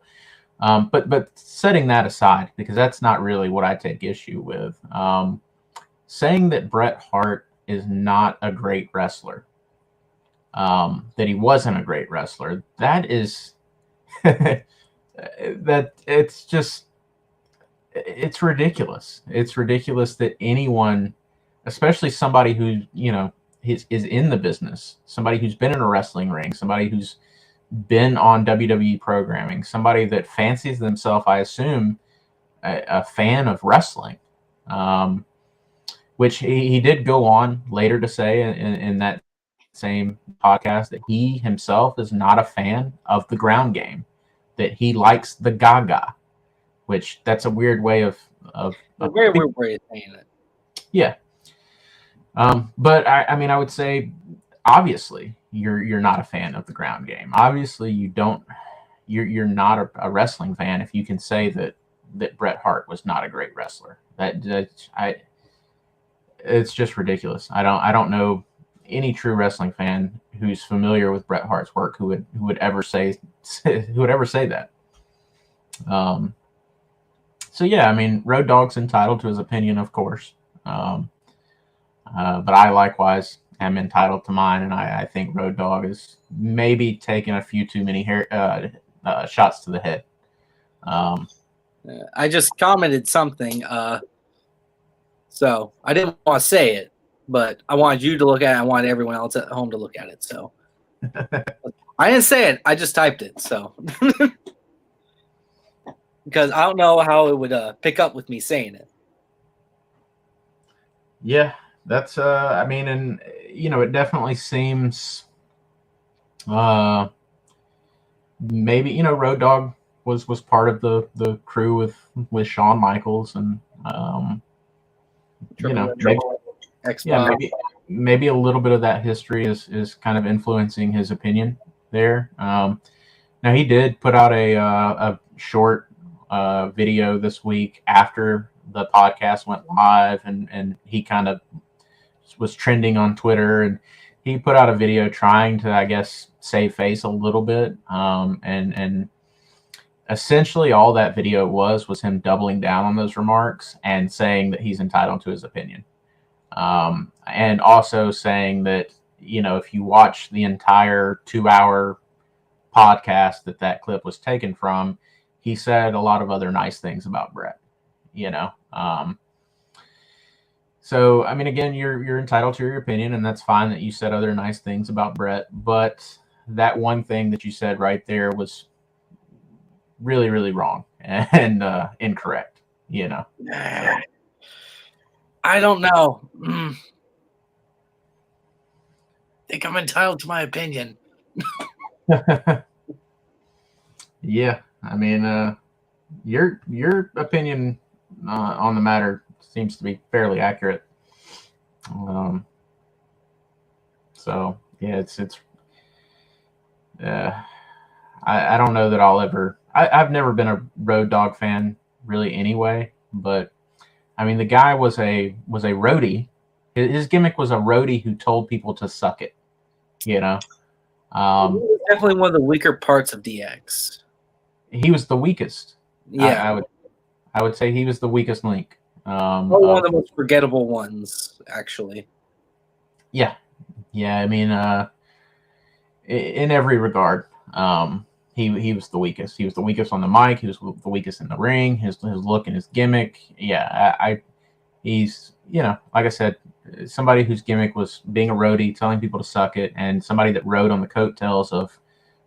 but setting that aside, because that's not really what I take issue with, saying that Bret Hart is not a great wrestler, that he wasn't a great wrestler, that is that it's ridiculous. It's ridiculous that anyone, especially somebody who is in the business, somebody who's been in a wrestling ring, somebody who's been on WWE programming, somebody that fancies themselves, I assume, a fan of wrestling, which he did go on later to say in that same podcast that he himself is not a fan of the ground game, that he likes the Gaga, which that's a weird way of a very weird way of saying it. Yeah. But I mean, I would say obviously you're not a fan of the ground game. Obviously you're not a wrestling fan if you can say that Bret Hart was not a great wrestler. It's just ridiculous. I don't know any true wrestling fan who's familiar with Bret Hart's work who would ever say that. So yeah, I mean, Road Dogg's entitled to his opinion, of course. But I likewise am entitled to mine, and I think Road Dogg is maybe taking a few too many shots to the head. I just commented something, so I didn't want to say it, but I wanted you to look at it. I wanted everyone else at home to look at it. So I didn't say it. I just typed it. So because I don't know how it would pick up with me saying it. Yeah, that's I mean, and it definitely seems maybe Road Dogg was part of the crew with Shawn Michaels and maybe a little bit of that history is kind of influencing his opinion there. Now he did put out a short video this week after the podcast went live, and he kind of was trending on Twitter, and he put out a video trying to, I guess, save face a little bit, and essentially all that video was him doubling down on those remarks and saying that he's entitled to his opinion, and also saying that if you watch the entire 2-hour podcast that clip was taken from, he said a lot of other nice things about Bret. So I mean, again, you're entitled to your opinion, and that's fine that you said other nice things about Bret, but that one thing that you said right there was really, really wrong and incorrect. I don't know. Think I'm entitled to my opinion. Yeah, I mean, your opinion on the matter seems to be fairly accurate. So yeah, it's I don't know that I'll ever. I've never been a Road Dogg fan really anyway, but I mean, the guy was a roadie. His gimmick was a roadie who told people to suck it. Definitely one of the weaker parts of DX. He was the weakest. Yeah, I would say he was the weakest link. one of the most forgettable ones, actually. Yeah. I mean, in every regard, he was the weakest. He was the weakest on the mic. He was the weakest in the ring. His look and his gimmick. Yeah, he's like I said, somebody whose gimmick was being a roadie, telling people to suck it, and somebody that rode on the coattails of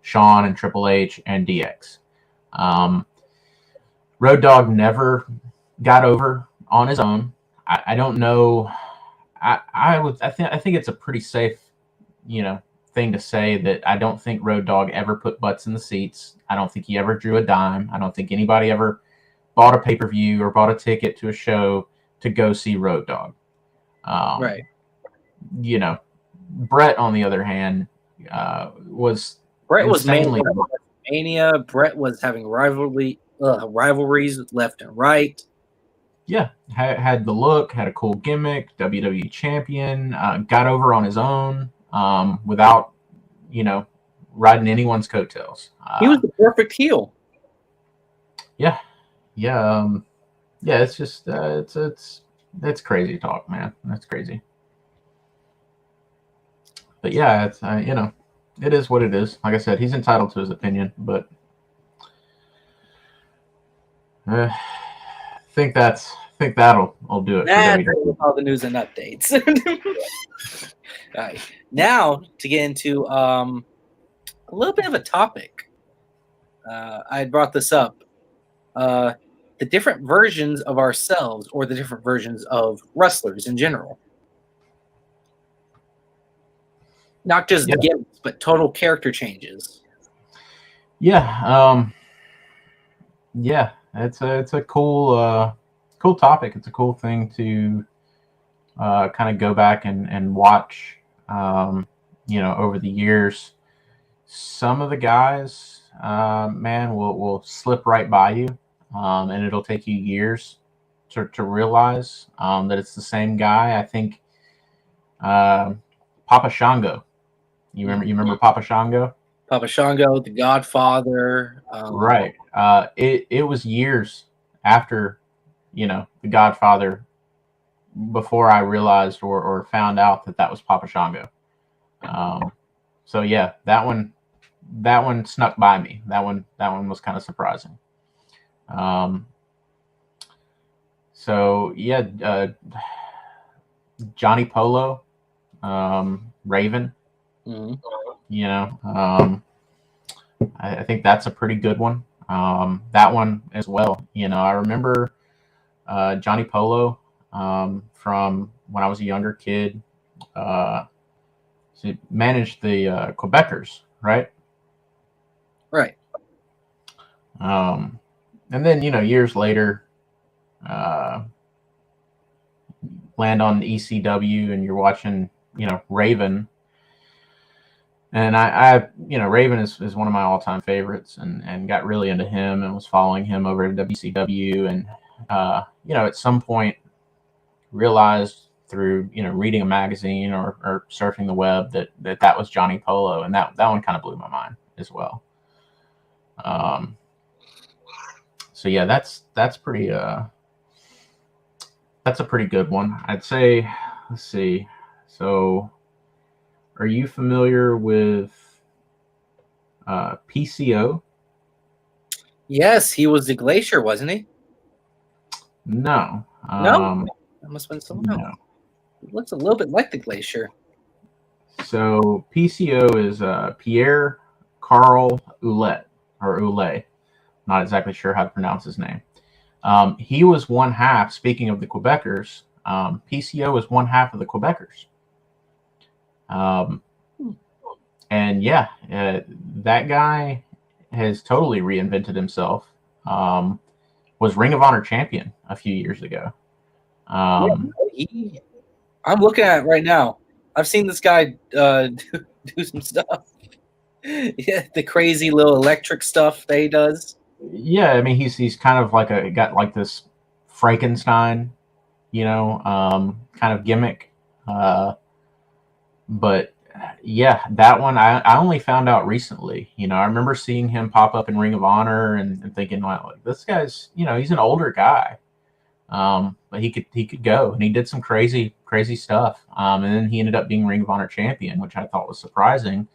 Shawn and Triple H and DX. Road Dogg never got over on his own. I don't know. I think it's a pretty safe, thing to say that I don't think Road Dogg ever put butts in the seats. I don't think he ever drew a dime. I don't think anybody ever bought a pay-per-view or bought a ticket to a show to go see Road Dogg. Right. Bret, on the other hand, was mainly Mania. Bret was having rivalries left and right. Yeah, had the look, had a cool gimmick, WWE champion, got over on his own without, riding anyone's coattails. He was the perfect heel. Yeah. It's just it's crazy talk, man. That's crazy. But yeah, it's it is what it is. Like I said, he's entitled to his opinion, but I think that'll do it. That's all the news and updates. All right, now to get into a little bit of a topic. I brought this up. The different versions of ourselves, or the different versions of wrestlers in general. Not just gimmicks, but total character changes. Yeah. It's a cool topic. It's a cool thing to kind of go back and watch over the years, some of the guys, man, will slip right by you, and it'll take you years to realize that it's the same guy. I think Papa Shango. You remember Papa Shango? Papa Shango, The Godfather. Right. It was years after, The Godfather, before I realized or found out that was Papa Shango. So yeah, that one snuck by me. That one was kind of surprising. So yeah, Johnny Polo, Raven. Mm-hmm. I think that's a pretty good one. That one as well. I remember Johnny Polo from when I was a younger kid. So he managed the Quebecers, right? Right. And then years later, land on ECW, and you're watching Raven. And I Raven is one of my all-time favorites, and got really into him and was following him over at WCW, and at some point realized through reading a magazine or surfing the web that was Johnny Polo, and that one kind of blew my mind as well. So yeah, that's pretty that's a pretty good one, I'd say. Let's see. So, are you familiar with PCO? Yes, he was the Glacier, wasn't he? No. No, that must have been someone else. No. He looks a little bit like the Glacier. So PCO is Pierre Carl Ouellet, or Ouellet. Not exactly sure how to pronounce his name. He was one half. Speaking of the Quebecers, PCO was one half of the Quebecers. And yeah, that guy has totally reinvented himself. Was Ring of Honor champion a few years ago. I'm looking at it right now. I've seen this guy do some stuff. Yeah, the crazy little electric stuff that he does. Yeah, I mean he's kind of got like this Frankenstein, kind of gimmick. But yeah, that one I only found out recently. I remember seeing him pop up in Ring of Honor and thinking like this guy's he's an older guy, but he could go, and he did some crazy stuff. And then he ended up being Ring of Honor champion, which I thought was surprising.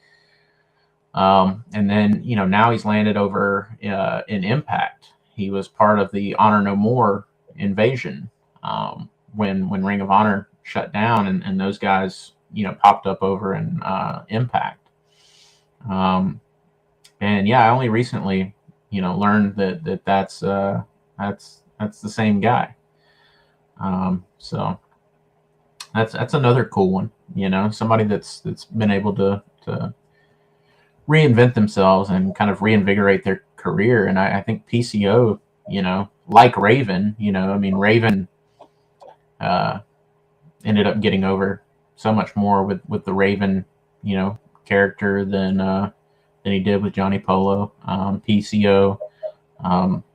And then now he's landed over in Impact. He was part of the Honor No More invasion when Ring of Honor shut down, and those guys popped up over in Impact. And yeah, I only recently learned that's the same guy. So that's another cool one. Somebody that's been able to reinvent themselves and kind of reinvigorate their career. And I think PCO, like Raven, I mean, Raven ended up getting over so much more with the Raven, character than he did with Johnny Polo. PCO,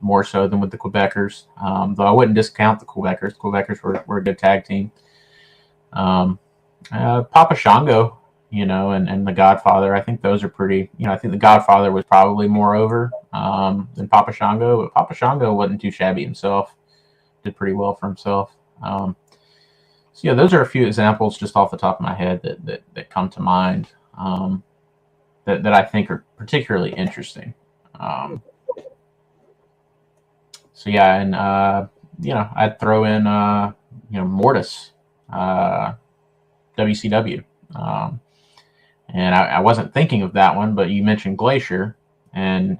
more so than with the Quebecers. Though I wouldn't discount the Quebecers. The Quebecers were a good tag team. Papa Shango, and the Godfather. I think those are pretty. I think the Godfather was probably more over than Papa Shango, but Papa Shango wasn't too shabby himself. Did pretty well for himself. So yeah, those are a few examples just off the top of my head that come to mind that I think are particularly interesting. So yeah, and I'd throw in Mortis, WCW. And I wasn't thinking of that one, but you mentioned Glacier, and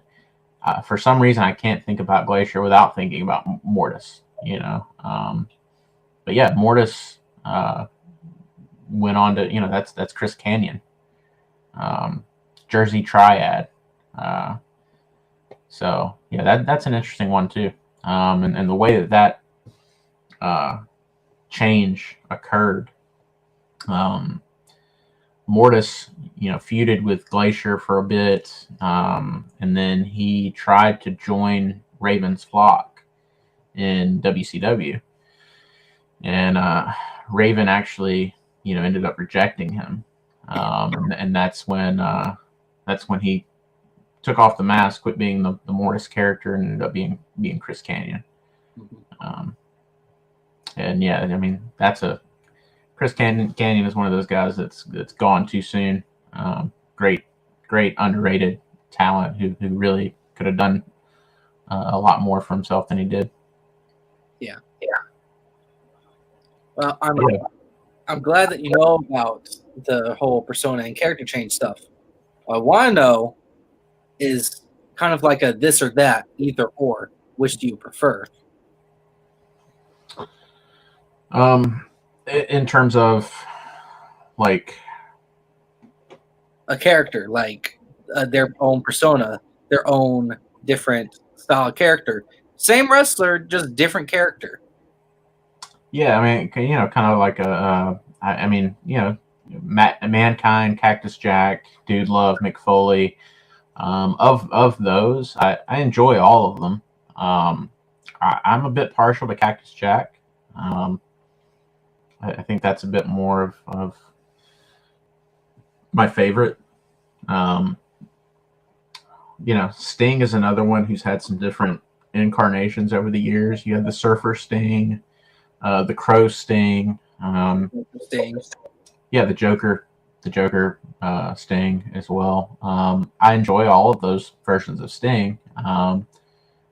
for some reason I can't think about Glacier without thinking about Mortis. But yeah, Mortis went on to that's Chris Kanyon, Jersey Triad. So yeah, that's an interesting one too, and the way that change occurred. Mortis, feuded with Glacier for a bit, and then he tried to join Raven's flock in WCW, and Raven actually, ended up rejecting him, and that's when he took off the mask, quit being the Mortis character, and ended up being Chris Kanyon. And yeah, I mean, Chris Kanyon is one of those guys that's gone too soon. Great underrated talent who really could have done a lot more for himself than he did. Yeah. Well, I'm glad that you know about the whole persona and character change stuff. What I want to know is kind of like a this or that, either or. Which do you prefer? In terms of like a character, like their own persona, their own different style of character. Same wrestler, just different character. Yeah, I mean, kind of like Mankind, Cactus Jack, Dude Love, Mick Foley. Of those, I enjoy all of them. I'm a bit partial to Cactus Jack. I think that's a bit more of my favorite. Sting is another one who's had some different incarnations over the years. You had the Surfer Sting, the Crow Sting, yeah, the Joker Sting as well. I enjoy all of those versions of Sting,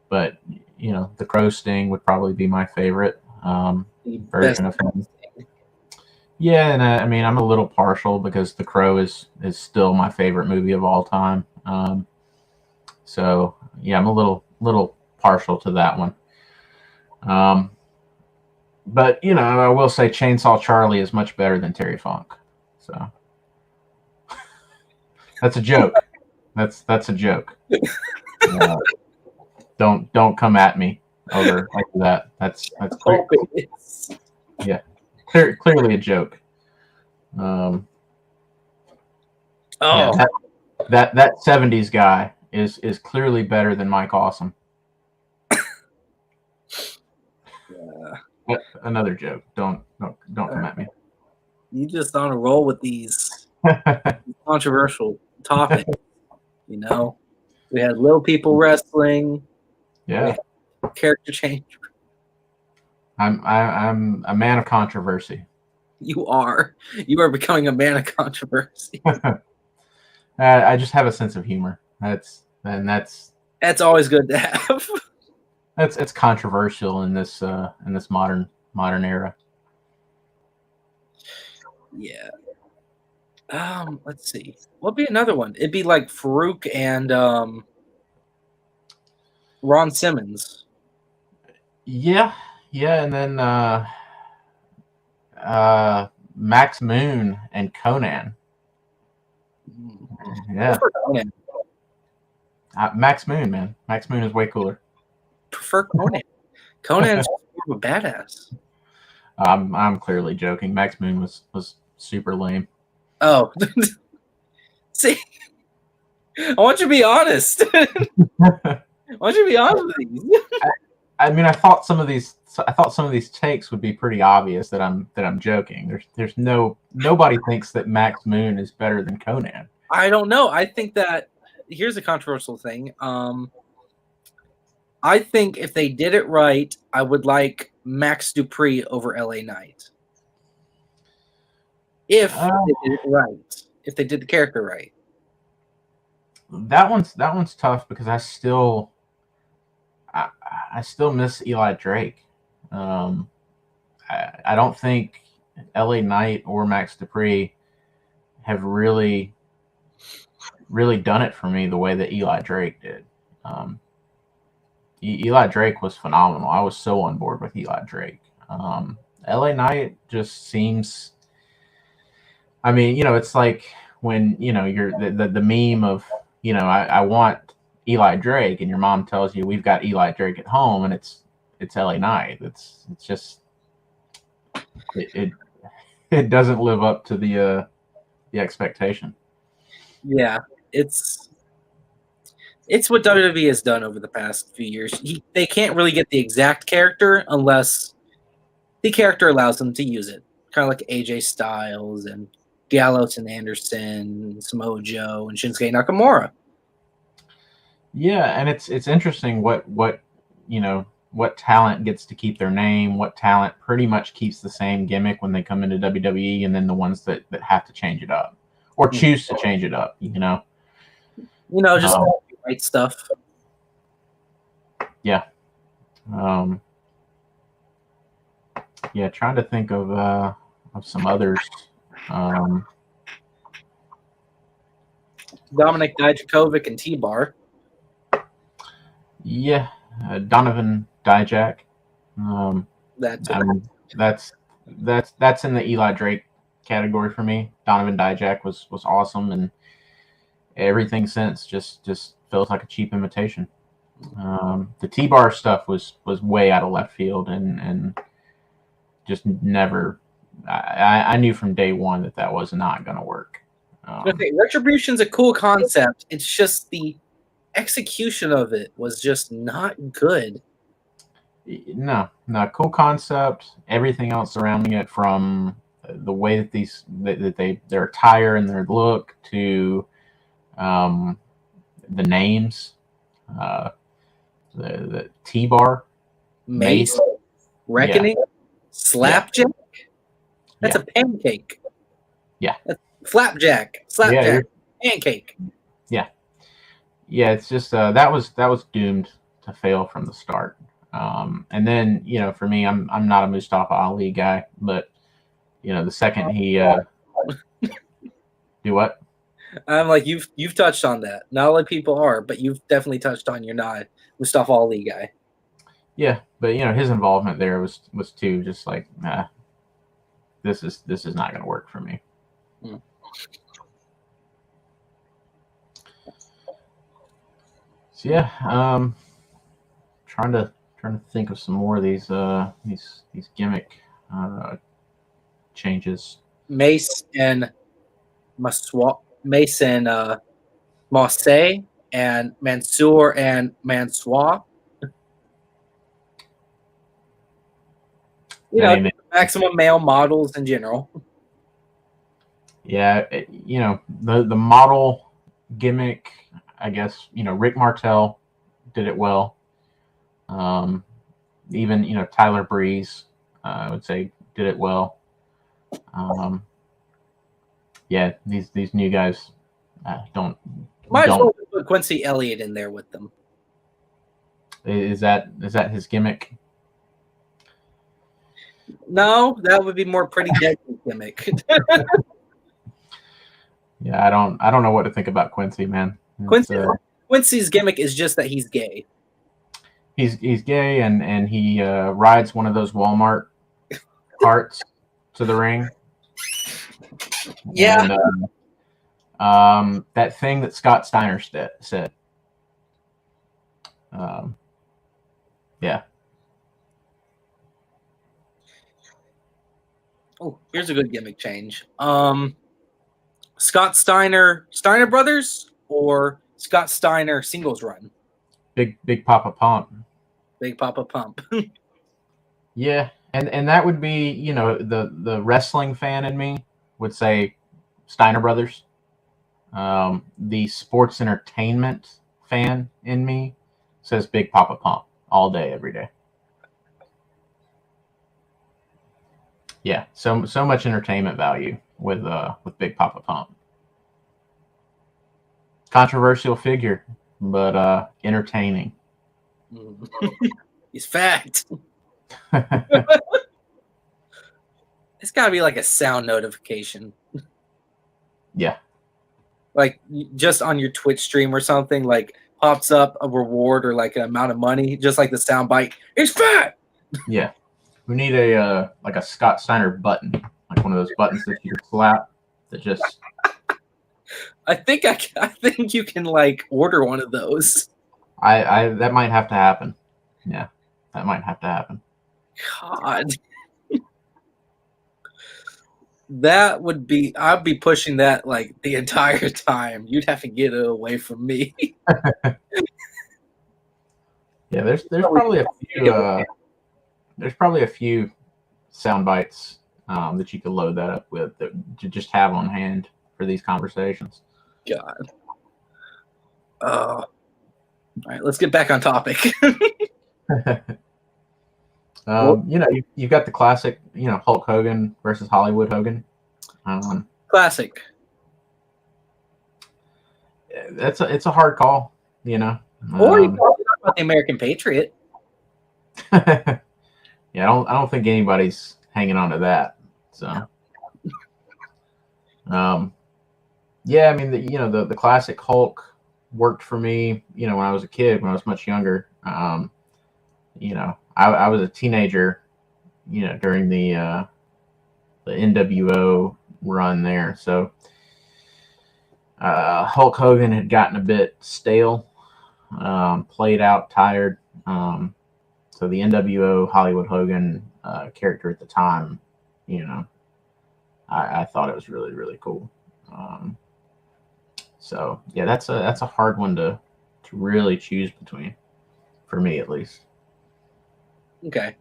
but the Crow Sting would probably be my favorite version of him. Yeah, and I'm a little partial because The Crow is still my favorite movie of all time. So yeah, I'm a little partial to that one. But I will say Chainsaw Charlie is much better than Terry Funk. So that's a joke. That's a joke. Don't come at me over like that. That's clear. Yeah. Clearly a joke. Yeah, that 70s guy is clearly better than Mike Awesome. Yeah. Another joke. Don't come at me. You just on a roll with these controversial topics. We had little people wrestling. Yeah. Character change. I'm a man of controversy. You are becoming a man of controversy. I just have a sense of humor. That's always good to have. It's controversial in this modern era. Yeah. Let's see. What'd be another one? It'd be like Farouk and Ron Simmons. Yeah, and then Max Moon and Conan. Yeah. Conan. Max Moon, man. Max Moon is way cooler. Prefer Conan. Conan's more of a badass. I'm clearly joking. Max Moon was super lame. Oh. See? I want you to be honest. I want you to be honest with these. I mean, I thought some of these takes would be pretty obvious that I'm joking. There's nobody thinks that Max Moon is better than Conan. I don't know. I think that here's a controversial thing. I think if they did it right, I would like Max Dupree over LA Knight. If they did it right, if they did the character right. That one's tough because I still miss Eli Drake. I don't think LA Knight or Max Dupree have really done it for me the way that Eli Drake did. Eli Drake was phenomenal. I was so on board with Eli Drake. LA Knight just seems. I mean, it's like when you're the meme of I want Eli Drake, and your mom tells you we've got Eli Drake at home, and it's LA Knight. It's just it doesn't live up to the the expectation. Yeah, it's what WWE has done over the past few years. They can't really get the exact character unless the character allows them to use it. Kind of like AJ Styles and Gallows and Anderson, Samoa Joe, and Shinsuke Nakamura. Yeah, and it's interesting what what talent gets to keep their name, what talent pretty much keeps the same gimmick when they come into WWE, and then the ones that have to change it up or choose to change it up. Just right stuff. Yeah. Yeah, trying to think of some others. Dominic Dijakovic and T-Bar. Yeah, Donovan Dijak. That's in the Eli Drake category for me. Donovan Dijak was awesome, and everything since just feels like a cheap imitation. The T-Bar stuff was way out of left field, and just never. I knew from day one that was not going to work. Retribution's a cool concept. It's just the execution of it was just not good. No, cool concept. Everything else surrounding it, from the way that their attire and their look to the names, the T-Bar, Mace, Reckoning, Slapjack. That's a pancake. Yeah. That's Slapjack, pancake. Yeah. It's just that was doomed to fail from the start. And then for me, I'm not a Mustafa Ali guy, but the second he do what? I'm like, you've touched on that. Not a lot of people are, but you've definitely touched on you're not a Mustafa Ali guy. Yeah, but his involvement there was too just like, nah, this is not going to work for me. So yeah, trying to think of some more of these gimmick changes. Mace and Maswa, Mace and Marseille and Mansoor and Mansoir. Maximum male models in general. Yeah, the model gimmick, I guess, Rick Martel did it well. Even, Tyler Breeze, I would say, did it well. Yeah, these new guys don't. Might as well put Quincy Elliott in there with them. Is that his gimmick? No, that would be more Pretty Deadly gimmick. Yeah, I don't know what to think about Quincy, man. Quincy's gimmick is just that he's gay. He's gay, and he rides one of those Walmart carts to the ring. Yeah. And, that thing that Scott Steiner said. Yeah. Oh, here's a good gimmick change. Scott Steiner Brothers, or Scott Steiner singles run? Big Papa Pump. Big Papa Pump. Yeah, and that would be, the wrestling fan in me would say Steiner Brothers. The sports entertainment fan in me says Big Papa Pump all day, every day. Yeah, so much entertainment value with Big Papa Pump. Controversial figure, but entertaining. He's fat. It's got to be like a sound notification. Yeah. Like just on your Twitch stream or something, like pops up a reward or like an amount of money, just like the sound bite. He's fat. Yeah. We need a Scott Steiner button, like one of those buttons that you slap that just. I think you can like order one of those. I that might have to happen. Yeah, that might have to happen. God. That would be, I'd be pushing that like the entire time. You'd have to get it away from me. Yeah, there's probably a few sound bites that you could load that up with that to just have on hand for these conversations. God. All right, let's get back on topic. You've got the classic, Hulk Hogan versus Hollywood Hogan. Classic. It's a hard call, Or you can talk about the American Patriot. Yeah, I don't think anybody's hanging on to that. So, yeah, I mean, the classic Hulk worked for me. When I was a kid, when I was much younger. I was a teenager, during the NWO run there. So Hulk Hogan had gotten a bit stale, played out, tired. So the NWO Hollywood Hogan character at the time, I thought it was really, really cool. So yeah, that's a hard one to really choose between, for me at least. Okay.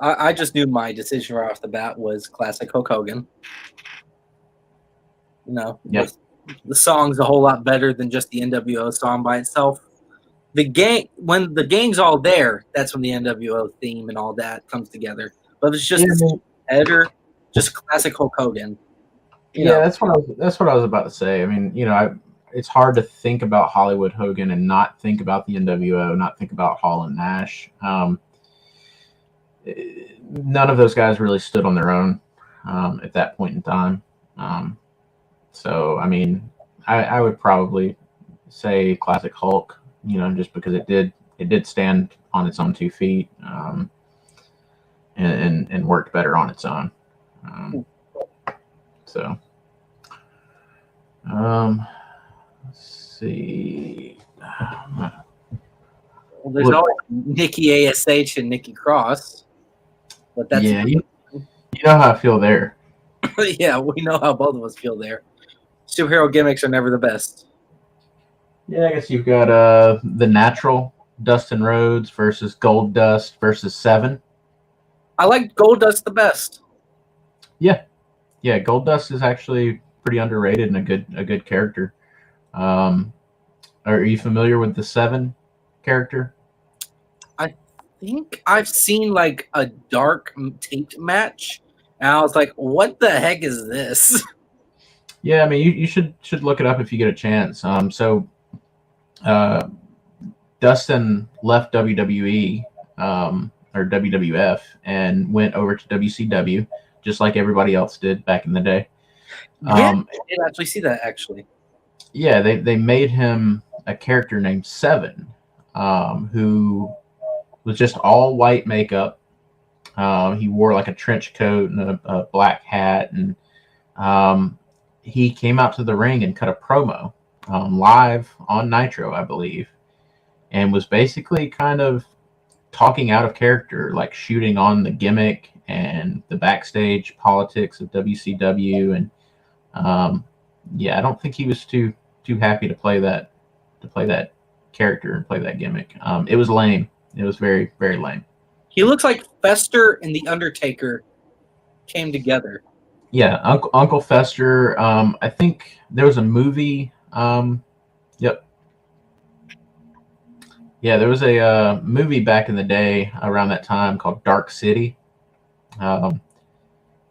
I just knew my decision right off the bat was classic Hulk Hogan. Yep. The song's a whole lot better than just the NWO song by itself. The gang, when the gang's all there, that's when the NWO theme and all that comes together. But if it's just header, just classic Hulk Hogan. That's what I was about to say. I mean, it's hard to think about Hollywood Hogan and not think about the NWO, not think about Hall and Nash. None of those guys really stood on their own at that point in time. So, I mean, I would probably say classic Hulk, just because it did stand on its own 2 feet and worked better on its own. So, let's see. Well, there's always Nikki ASH and Nikki Cross, but that's you know how I feel there. Yeah, we know how both of us feel there. Superhero gimmicks are never the best. Yeah, I guess you've got the Natural, Dustin Rhodes versus Gold Dust versus Seven. I like Gold Dust the best. Yeah, Gold Dust is actually pretty underrated and a good character. Are you familiar with the Seven character? I think I've seen like a dark taped match, and I was like, "What the heck is this?" Yeah, I mean, you should look it up if you get a chance. So Dustin left WWE or WWF and went over to WCW, just like everybody else did back in the day. I did actually see that, actually. Yeah, they made him a character named Seven, who was just all white makeup. He wore like a trench coat and a black hat, and he came out to the ring and cut a promo live on Nitro, I believe, and was basically kind of talking out of character, like shooting on the gimmick and the backstage politics of WCW. And I don't think he was too happy to play that character and play that gimmick. It was lame. It was very, very lame. He looks like Fester and The Undertaker came together. Yeah, Uncle Fester. I think there was a movie. Yep. Yeah, there was a movie back in the day around that time called Dark City. And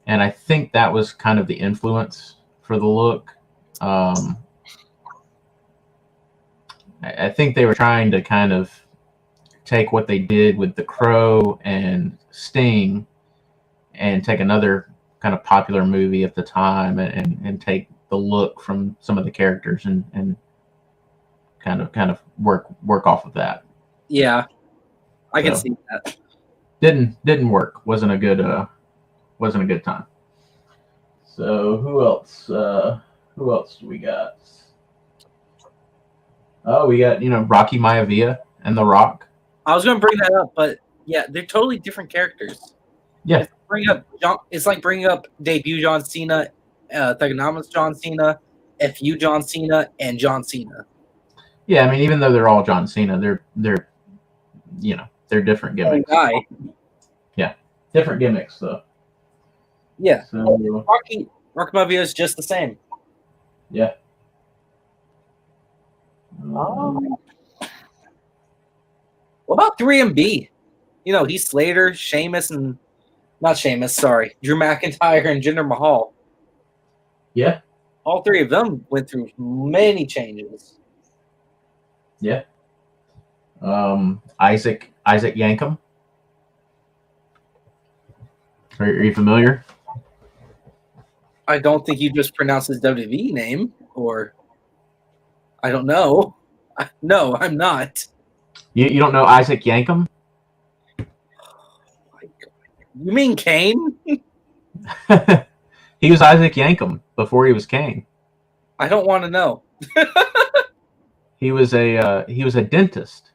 I think that was kind of the influence for the look. I think they were trying to kind of take what they did with The Crow and Sting and take another kind of popular movie at the time and take the look from some of the characters and kind of work off of that. Yeah, I can see that. Didn't work. Wasn't a good time. So who else? Who else do we got? Oh, we got Rocky Maivia and The Rock. I was going to bring that up, but yeah, they're totally different characters. Yeah, It's like bringing up debut John Cena, Thugonomics John Cena, FU John Cena, and John Cena. Yeah, I mean, even though they're all John Cena, they're they're different gimmicks. Guy. Yeah, different gimmicks though. Yeah, So, Rocky Maivia is just the same. Yeah. What about 3MB? You know, Heath Slater, Drew McIntyre, and Jinder Mahal. Yeah. All three of them went through many changes. Yeah. Isaac Yankem. Are you familiar? I don't think you just pronounced his WWE name, or I don't know. No, I'm not. You don't know Isaac Yankem? You mean Kane? He was Isaac Yankem before he was Kane. I don't want to know. He was a dentist.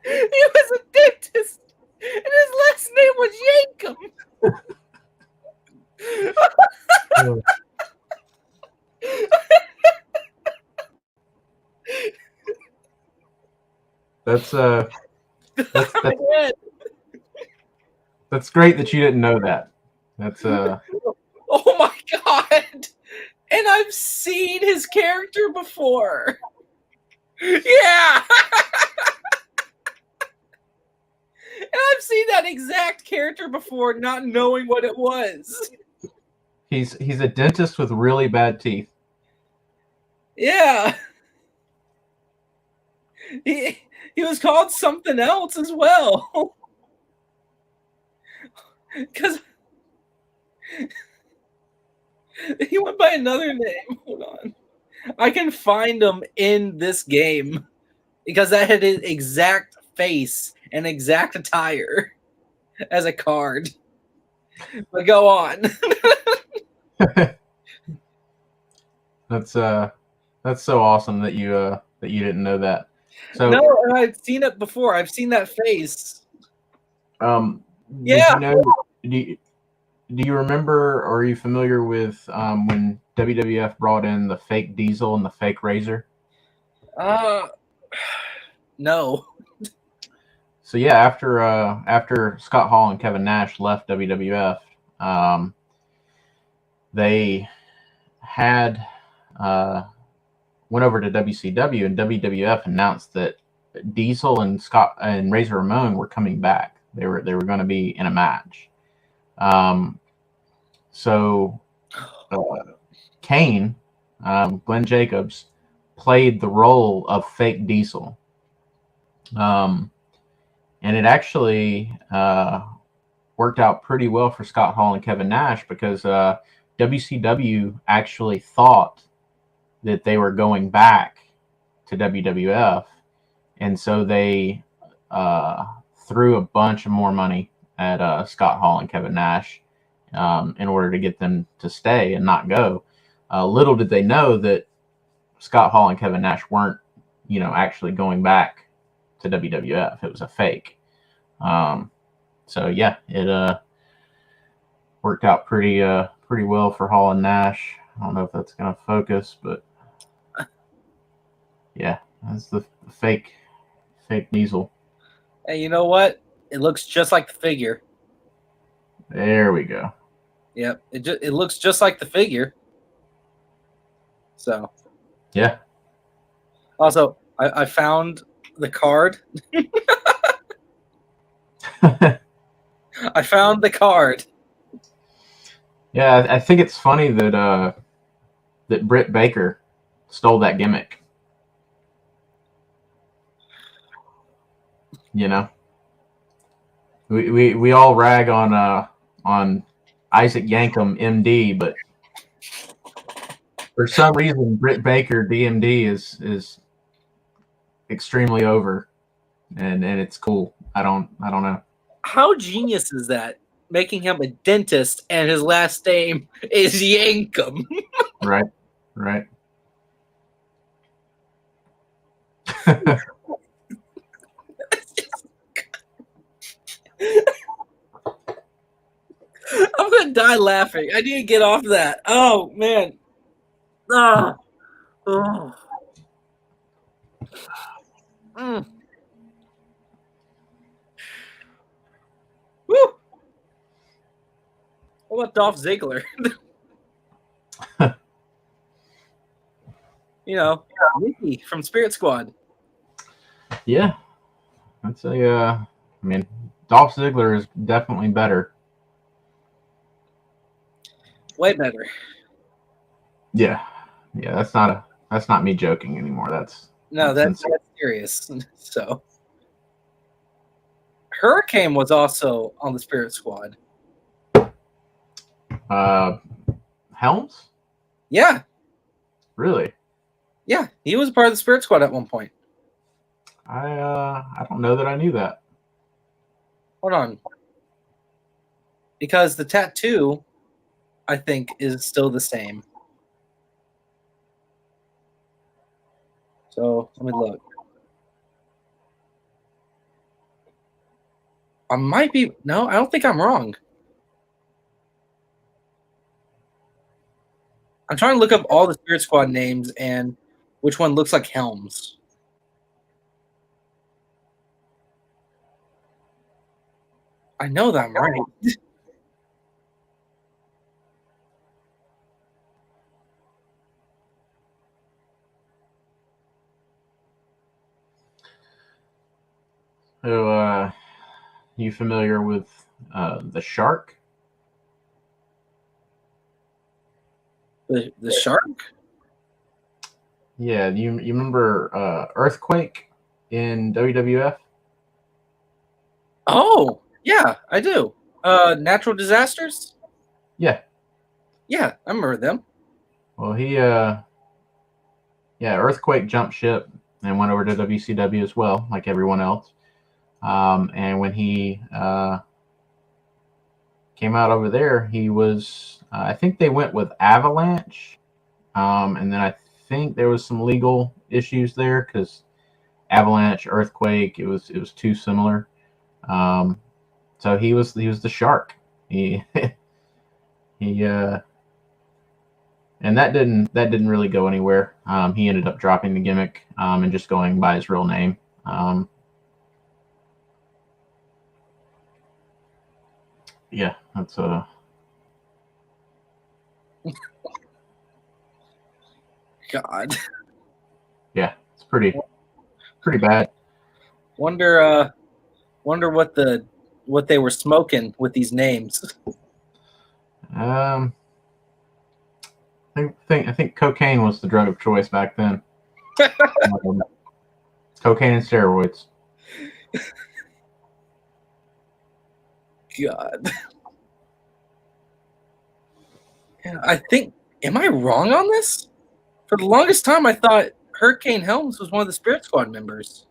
He was a dentist, and his last name was Yankum. That's great that you didn't know that. That's Oh my god! And I've seen his character before. Yeah. And I've seen that exact character before, not knowing what it was. he's a dentist with really bad teeth. Yeah. He was called something else as well. Because he went by another name. Hold on. I can find him in this game because that had his exact face and exact attire as a card. But go on. That's so awesome that you didn't know that. So no, and I've seen it before. I've seen that face. Yeah. Do you remember, or are you familiar with when WWF brought in the fake Diesel and the fake Razor? No. So yeah, after Scott Hall and Kevin Nash left WWF, they had went over to WCW, and WWF announced that Diesel and Razor Ramon were coming back. They were going to be in a match. So Kane, Glenn Jacobs, played the role of fake Diesel. And it actually worked out pretty well for Scott Hall and Kevin Nash, because WCW actually thought that they were going back to WWF. And so they threw a bunch of more money at Scott Hall and Kevin Nash in order to get them to stay and not go. Little did they know that Scott Hall and Kevin Nash weren't, actually going back to WWF. It was a fake. So yeah, it worked out pretty well for Hall and Nash. I don't know if that's going to focus, but yeah, that's the fake Diesel. Hey, you know what? It looks just like the figure. There we go. Yep, it looks just like the figure. So yeah. Also, I found the card. I found the card. Yeah, I think it's funny that that Britt Baker stole that gimmick. We all rag on Isaac Yankem, MD, but for some reason Britt Baker, DMD, is extremely over, and it's cool. I don't know. How genius is that? making him a dentist, and his last name is Yankum. Right. Right. I'm gonna die laughing. I need to get off that. Oh man. Ah. Oh. Mm. Woo. What about Dolph Ziggler? You know, Mickey from Spirit Squad. Yeah. That's a. I mean, Dolph Ziggler is definitely better. Way better. Yeah. Yeah. That's not me joking anymore. That's serious. So Hurricane was also on the Spirit Squad. Helms. Yeah. Really? Yeah, he was part of the Spirit Squad at one point. I don't know that I knew that. Hold on. Because the tattoo, I think, is still the same. So let me look. I might be. No, I don't think I'm wrong. I'm trying to look up all the Spirit Squad names and which one looks like Helms. I know that I'm right. So, you familiar with the Shark? The Shark? Yeah, you remember Earthquake in WWF? Oh, yeah, I do. Natural disasters? Yeah. Yeah, I remember them. Well, Earthquake jumped ship and went over to WCW as well, like everyone else. And when he came out over there, he was, I think they went with Avalanche. And then I think there was some legal issues there because Avalanche, Earthquake, it was too similar. So he was the Shark. He and that didn't really go anywhere. He ended up dropping the gimmick and just going by his real name. Yeah, that's God. Yeah, it's pretty bad. Wonder what they were smoking with these names. I think cocaine was the drug of choice back then. Cocaine and steroids. God. I think, am I wrong on this? For the longest time, I thought Hurricane Helms was one of the Spirit Squad members.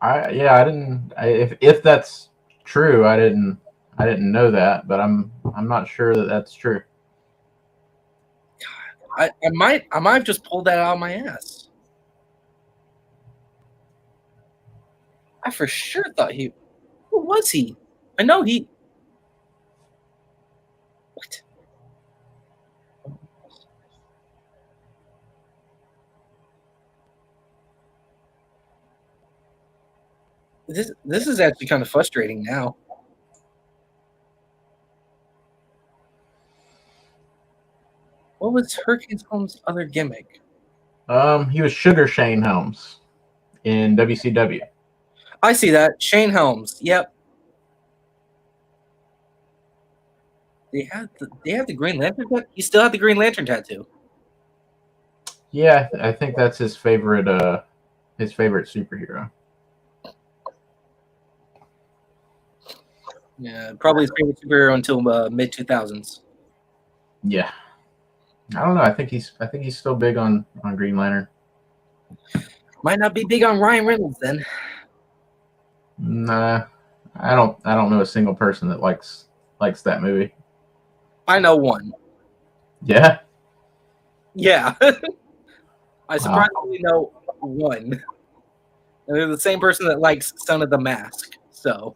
If that's true, I didn't know that, but I'm not sure that that's true. I might have just pulled that out of my ass. I for sure thought he. Who was he? I know he. What? This is actually kind of frustrating now. What was Hurricane Helms' other gimmick? He was Sugar Shane Helms in WCW. I see that. Shane Helms. Yep. They had the Green Lantern tattoo. He still had the Green Lantern tattoo. Yeah, I think that's his favorite superhero. Yeah, probably his favorite superhero until mid 2000s. Yeah, I don't know. I think he's still big on Green Lantern. Might not be big on Ryan Reynolds then. Nah, I don't know a single person that likes likes that movie. I know one. Yeah. Yeah. I surprisingly know one. And they're the same person that likes Son of the Mask. So.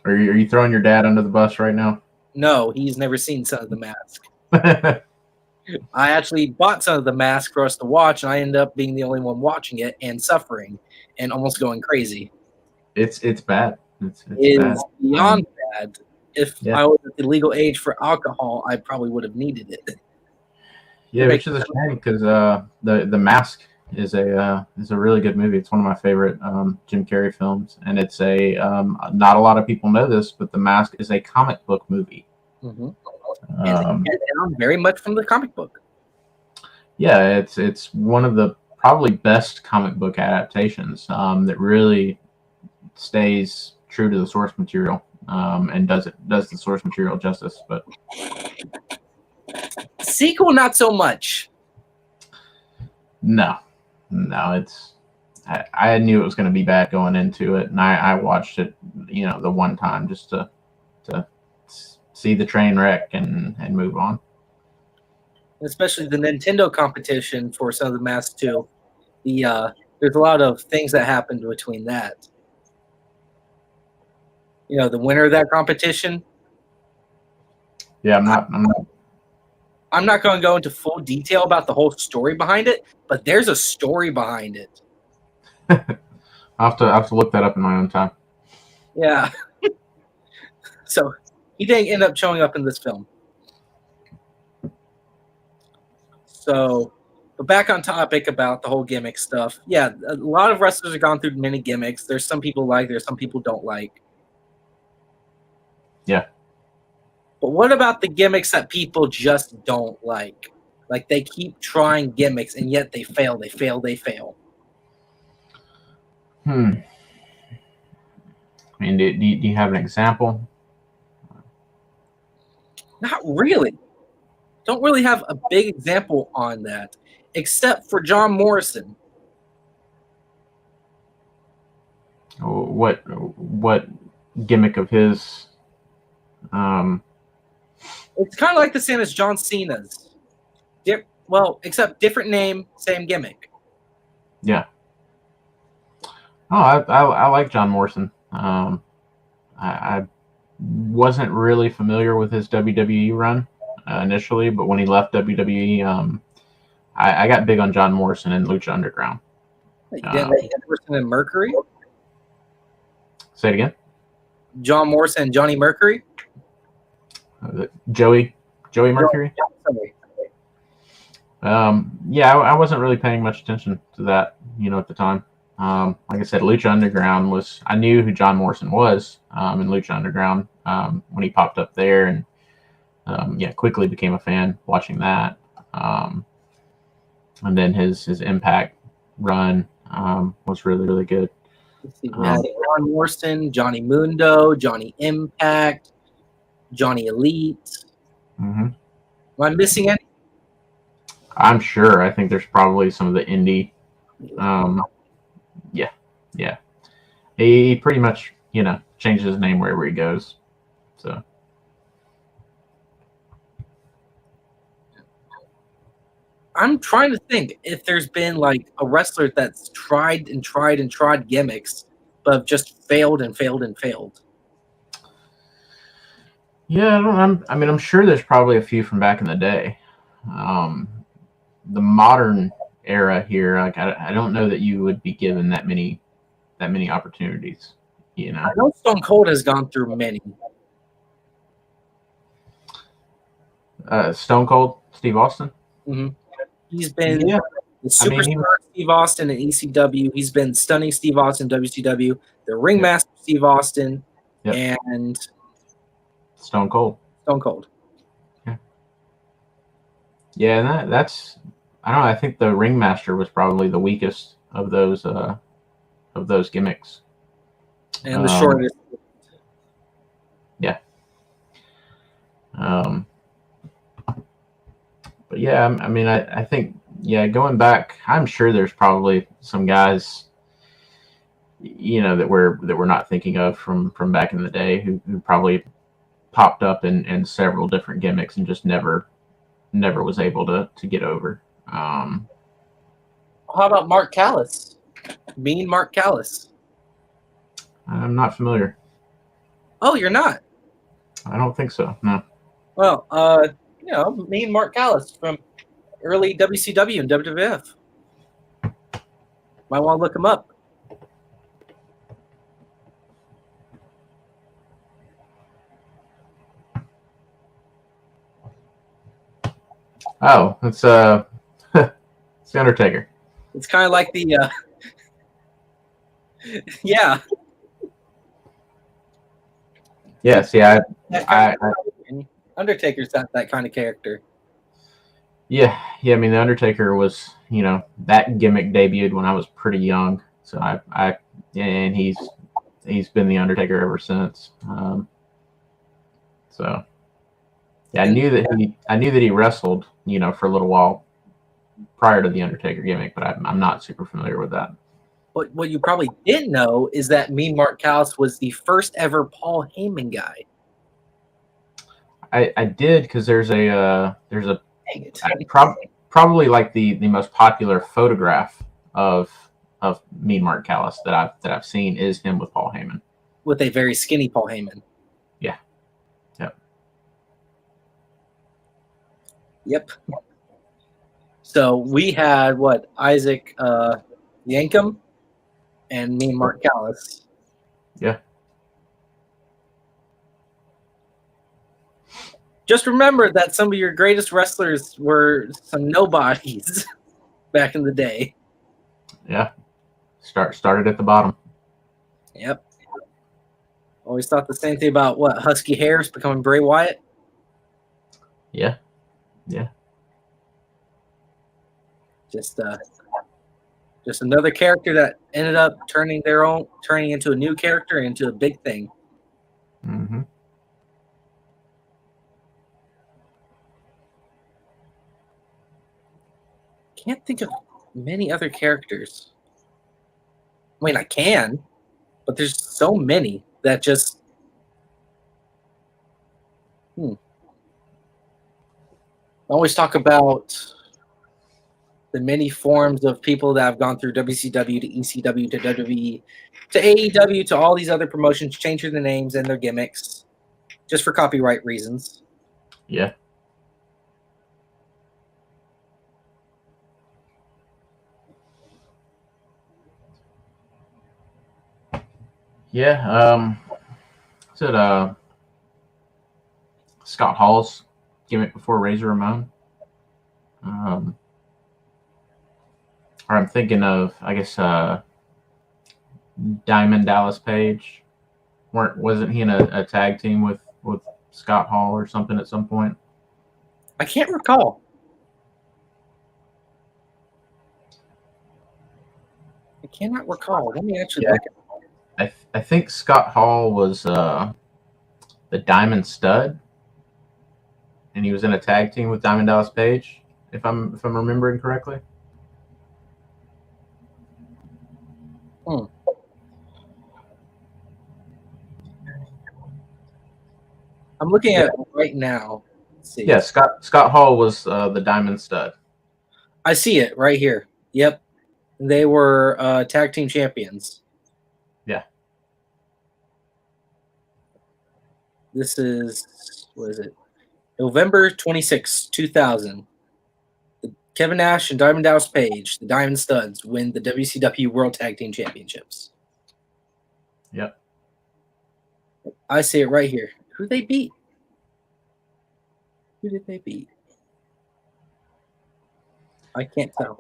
Are you throwing your dad under the bus right now? No, he's never seen Son of the Mask. I actually bought Son of the Mask for us to watch, and I ended up being the only one watching it and suffering and almost going crazy. It's bad. It's It is bad. beyond bad. If I was at the legal age for alcohol, I probably would have needed it. Yeah, which is a shame because the Mask is a really good movie. It's one of my favorite Jim Carrey films, and it's a not a lot of people know this, but The Mask is a comic book movie. Mm-hmm. And very much from the comic book. Yeah, it's one of the probably best comic book adaptations that really stays true to the source material and does the source material justice. But sequel, not so much. No, it's I knew it was going to be bad going into it, and I watched it, the one time just to see the train wreck and move on. Especially the Nintendo competition for Son of the Mask 2. There's a lot of things that happened between that. The winner of that competition. Yeah, I'm not going to go into full detail about the whole story behind it, but there's a story behind it. I'll have to look that up in my own time. Yeah. So he didn't end up showing up in this film. So, but back on topic about the whole gimmick stuff. Yeah, a lot of wrestlers have gone through many gimmicks. There's some people there's some people don't like. Yeah. But what about the gimmicks that people just don't like? Like they keep trying gimmicks and yet they fail. I mean, do you have an example? Not really. Don't really have a big example on that, except for John Morrison. What gimmick of his? It's kind of like the same as John Cena's. Except different name, same gimmick. Yeah. Oh, I like John Morrison. I wasn't really familiar with his WWE run initially, but when he left WWE, I got big on John Morrison and Lucha Underground. Morrison and Mercury? Say it again. John Morrison and Johnny Mercury? Joey Mercury? Yeah, I wasn't really paying much attention to that, at the time. Like I said, Lucha Underground I knew who John Morrison was in Lucha Underground when he popped up there, and quickly became a fan watching that. And then his Impact run was really, really good. John Morrison, Johnny Mundo, Johnny Impact, Johnny Elite. Mm-hmm. Am I missing any? I'm sure. I think there's probably some of the indie. Yeah. He pretty much, changes his name wherever he goes. So. I'm trying to think if there's been like a wrestler that's tried gimmicks, but just failed. Yeah, I'm sure there's probably a few from back in the day. The modern era here, like I don't know that you would be given that many opportunities. I know Stone Cold has gone through many. Stone Cold, Steve Austin. Mm-hmm. He's been the superstar Steve Austin in ECW. He's been stunning Steve Austin in WCW. The ringmaster Steve Austin and Stone Cold. Yeah, and that's I don't know. I think the ringmaster was probably the weakest of those gimmicks. And the shortest. Yeah. But yeah, I mean, I think, going back, I'm sure there's probably some guys, that we're not thinking of from back in the day, who probably popped up in several different gimmicks and just never was able to get over. How about Mark Callis? Mean Mark Callis. I'm not familiar. Oh, you're not? I don't think so. No. Well, Mean Mark Callis from early WCW and WWF. Might want to look him up. Oh, it's it's the Undertaker. It's kind of like the yeah. Yes, yeah. Undertaker's that kind of character. Yeah. I mean, the Undertaker was, that gimmick debuted when I was pretty young, so and he's been the Undertaker ever since. So yeah, I knew that he wrestled, for a little while prior to the Undertaker gimmick, but I'm not super familiar with that. But what you probably didn't know is that Mean Mark Callis was the first ever Paul Heyman guy. I did, because there's a Dang it. probably like the most popular photograph of Mean Mark Callis that I've seen is him with Paul Heyman. With a very skinny Paul Heyman. Yeah. Yep. So we had Isaac Yankum and Mean Mark Callis. Yeah. Just remember that some of your greatest wrestlers were some nobodies back in the day. Yeah. Started at the bottom. Yep. Always thought the same thing about Husky Harris becoming Bray Wyatt. Yeah. Just another character that ended up turning into a new character into a big thing. Mm-hmm. Can't think of many other characters. I mean, I can, but there's so many that just. I always talk about the many forms of people that have gone through WCW to ECW to WWE to AEW to all these other promotions, changing the names and their gimmicks just for copyright reasons. Yeah. Yeah. Is it Scott Hall's gimmick before Razor Ramon? Or I'm thinking of, I guess, Diamond Dallas Page. Wasn't he in a tag team with Scott Hall or something at some point? I can't recall. I cannot recall. Let me actually look at it. I think Scott Hall was the Diamond Stud, and he was in a tag team with Diamond Dallas Page, if I'm remembering correctly. I'm looking at it right now. Let's see. Yeah, Scott Hall was the Diamond Stud. I see it right here. Yep. They were tag team champions. Yeah. This is, what is it? November 26, 2000. Kevin Nash and Diamond Dallas Page, the Diamond Studs, win the WCW World Tag Team Championships. Yep. I see it right here. Who they beat? Who did they beat? I can't tell.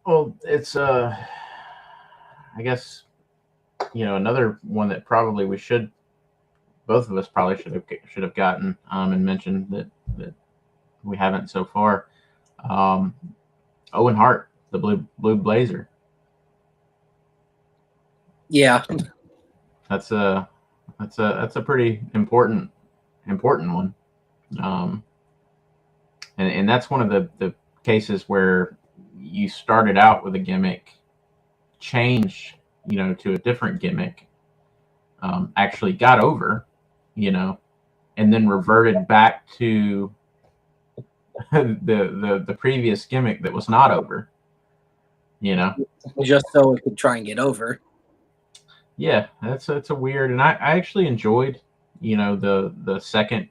Well, it's I guess another one that probably both of us probably should have gotten and mentioned that we haven't so far. Owen Hart, the Blue Blazer. Yeah, that's a pretty important one. And that's one of the cases where you started out with a gimmick, change to a different gimmick, actually got over, and then reverted back to the previous gimmick that was not over, just so it could try and get over. Yeah, that's a weird, and I actually enjoyed, the second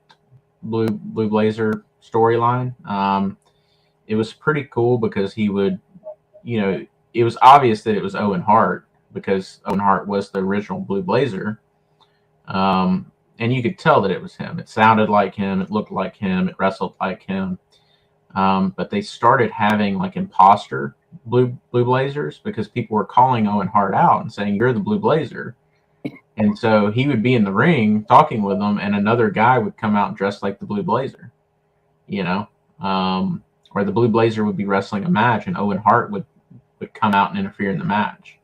Blue Blazer storyline. It was pretty cool because he would, it was obvious that it was Owen Hart because Owen Hart was the original Blue Blazer. And you could tell that it was him. It sounded like him. It looked like him. It wrestled like him. But they started having like imposter Blue Blazers because people were calling Owen Hart out and saying, "You're the Blue Blazer." And so he would be in the ring talking with them, and another guy would come out dressed like the Blue Blazer, or the Blue Blazer would be wrestling a match, and Owen Hart would come out and interfere in the match,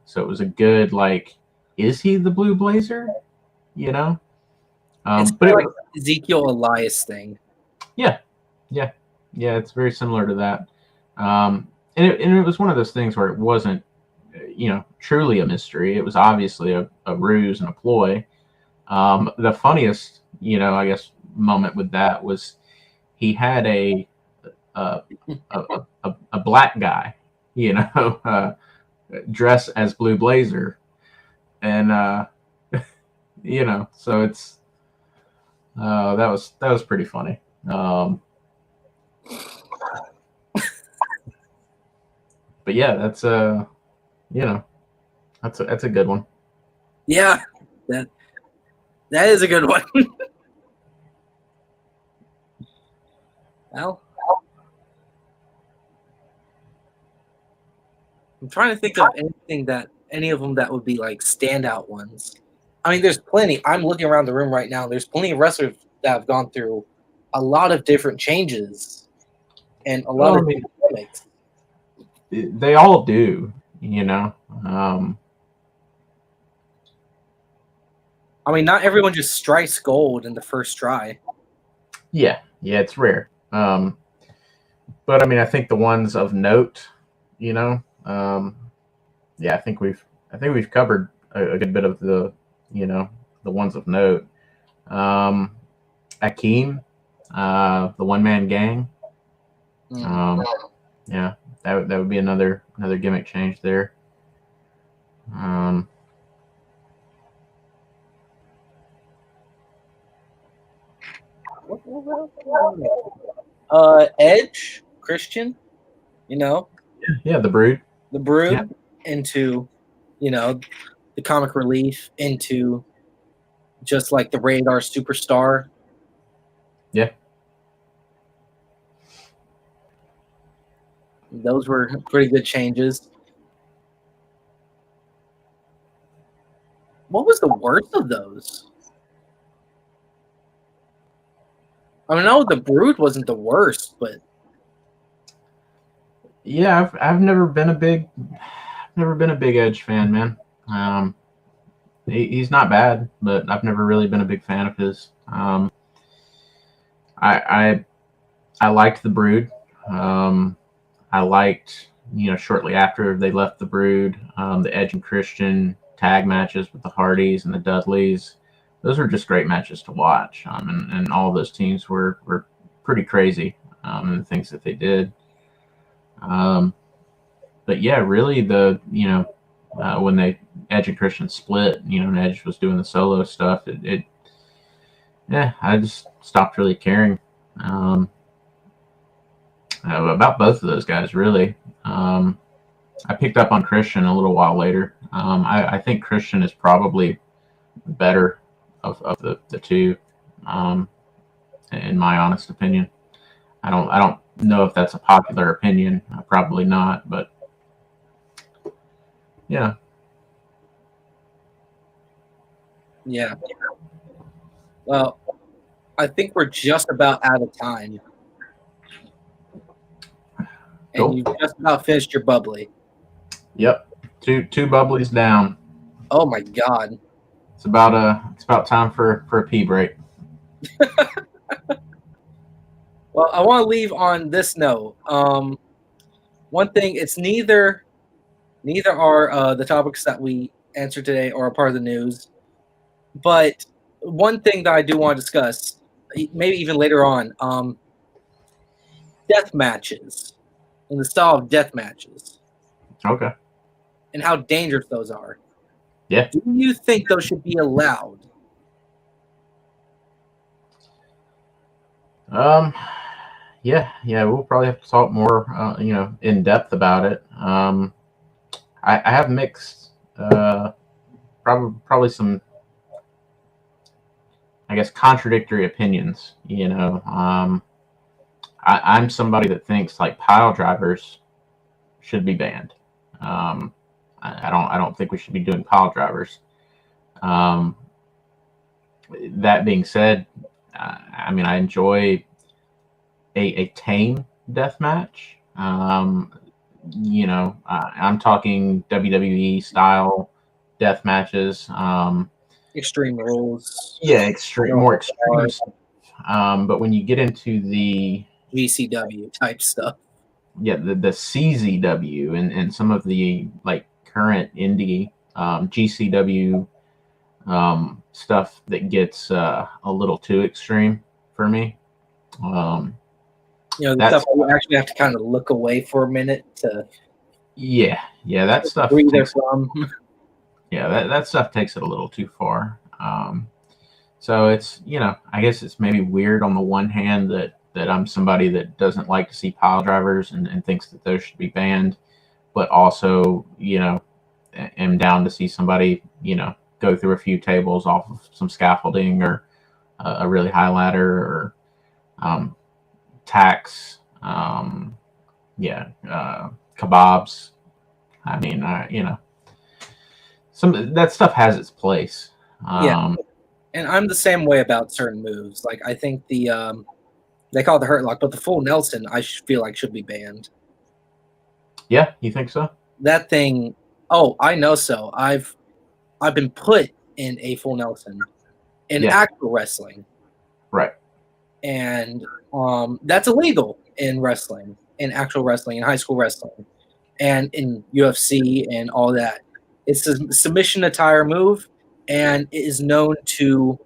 So it was a good, like, is he the Blue Blazer? It's but like Ezekiel Elias thing. Yeah, it's very similar to that. And it was one of those things where it wasn't, truly a mystery. It was obviously a ruse and a ploy. The funniest, I guess, moment with that was he had a black guy, dress as Blue Blazer, and so it's that was pretty funny. But yeah, that's that's a good one. Yeah, that is a good one. Well, I'm trying to think of any of them that would be like standout ones. I mean, there's plenty. I'm looking around the room right now. There's plenty of wrestlers that have gone through a lot of different changes and a lot of different gimmicks. They all do, I mean, not everyone just strikes gold in the first try. Yeah, it's rare. But I mean, I think the ones of note, I think we've covered a good bit of the, the ones of note. Akeem, the One Man Gang. Yeah, that would be another gimmick change there. Edge, Christian, Yeah, the Brood. into, the comic relief, into just like the Radar Superstar. Yeah. Those were pretty good changes. What was the worst of those? I mean, no, the Brood wasn't the worst, but yeah, I've never been a big Edge fan, man. He's not bad, but I've never really been a big fan of his. I liked the Brood. I liked, shortly after they left the Brood, the Edge and Christian tag matches with the Hardys and the Dudleys. Those were just great matches to watch. And all those teams were pretty crazy in the things that they did. But yeah, really when they Edge and Christian split, and Edge was doing the solo stuff, I just stopped really caring about both of those guys, really. I picked up on Christian a little while later. I think Christian is probably better of the two, in my honest opinion. I don't know if that's a popular opinion. Probably not, but yeah. Yeah. Well, I think we're just about out of time. Cool. And you've just about finished your bubbly. Yep. Two bubblies down. Oh my God. It's about time for a pee break. Well, I want to leave on this note. One thing, it's neither Neither are the topics that we answered today or a part of the news. But one thing that I do want to discuss, maybe even later on, death matches and the style of death matches Okay. and how dangerous those are. Yeah. Do you think those should be allowed? Yeah, we'll probably have to talk more, in depth about it. I have mixed, probably some, I guess, contradictory opinions. I'm somebody that thinks like pile drivers should be banned. I don't think we should be doing pile drivers. That being said, I enjoy a tame death match. I'm talking WWE style death matches. Extreme rules. Yeah, more extreme. But when you get into the GCW type stuff, the CZW and some of the like current indie GCW stuff that gets a little too extreme for me. the stuff you actually have to kind of look away for a minute to that stuff breathe from. That stuff takes it a little too far. So it's, I guess it's maybe weird on the one hand that I'm somebody that doesn't like to see pile drivers and thinks that those should be banned, but also, am down to see somebody, go through a few tables off of some scaffolding or a really high ladder or tacks, kebabs. Some that stuff has its place. And I'm the same way about certain moves. Like I think the they call it the hurt lock, but the full Nelson I feel like should be banned. Yeah, you think so? That thing. Oh, I know so. I've been put in a full Nelson in actual wrestling. Right. And that's illegal in wrestling, in actual wrestling, in high school wrestling, and in UFC and all that. It's a submission attire move, and it is known to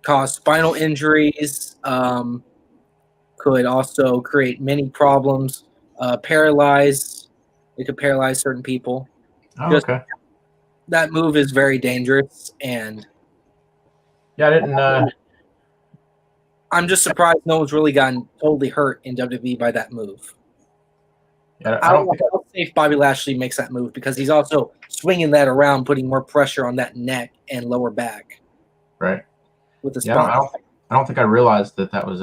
cause spinal injuries, could also create many problems, paralyze. It could paralyze certain people. Oh, okay. That move is very dangerous, and I didn't. I'm just surprised no one's really gotten totally hurt in WWE by that move. I don't know how safe Bobby Lashley makes that move because he's also swinging that around, putting more pressure on that neck and lower back. Right. With the spine. I don't think I realized that was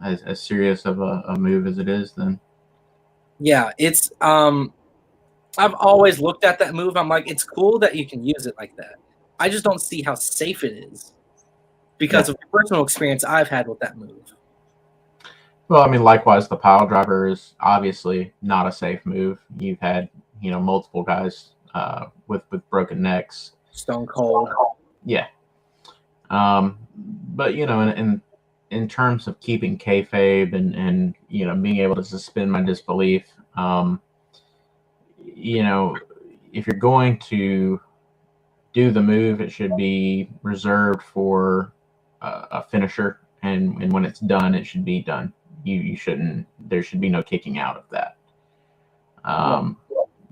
as serious of a move as it is. Then. Yeah, it's. I've always looked at that move. I'm like, it's cool that you can use it like that. I just don't see how safe it is because of the personal experience I've had with that move. Well, likewise, the pile driver is obviously not a safe move. You've had, multiple guys with broken necks. Stone Cold. Yeah. But, in terms of keeping kayfabe and being able to suspend my disbelief, if you're going to do the move, it should be reserved for a finisher, and when it's done, it should be done. You shouldn't. There should be no kicking out of that.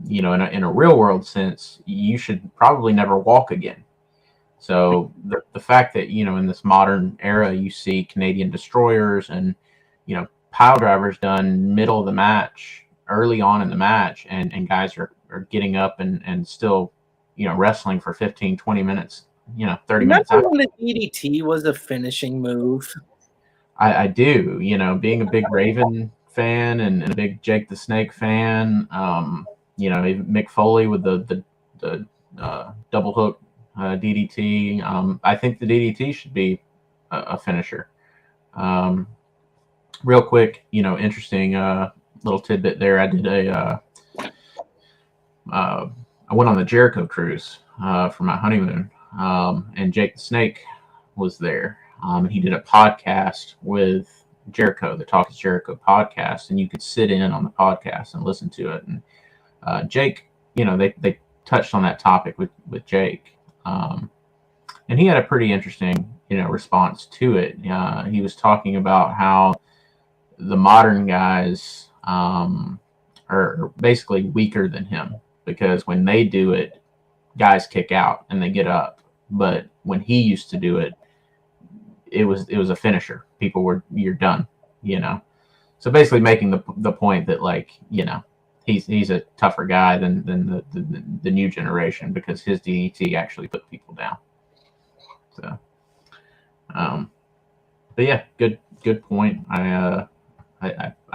In a real world sense, you should probably never walk again. So the fact that in this modern era you see Canadian destroyers and pile drivers done middle of the match, early on in the match, and guys are getting up and still wrestling for 15, 20 minutes, 30 minutes. Remember when the DDT was a finishing move? I do, being a big Raven fan and a big Jake the Snake fan, Mick Foley with the double hook DDT. I think the DDT should be a finisher. Real quick, interesting little tidbit there. I did I went on the Jericho cruise for my honeymoon, and Jake the Snake was there. And he did a podcast with Jericho, the Talk is Jericho podcast, and you could sit in on the podcast and listen to it. And Jake they touched on that topic with Jake, and he had a pretty interesting response to it. He was talking about how the modern guys are basically weaker than him, because when they do it, guys kick out and they get up. But when he used to do it, it was a finisher. People were, you're done, So basically making the point that, like, he's a tougher guy than the new generation, because his DDT actually put people down. So, but yeah, good point. I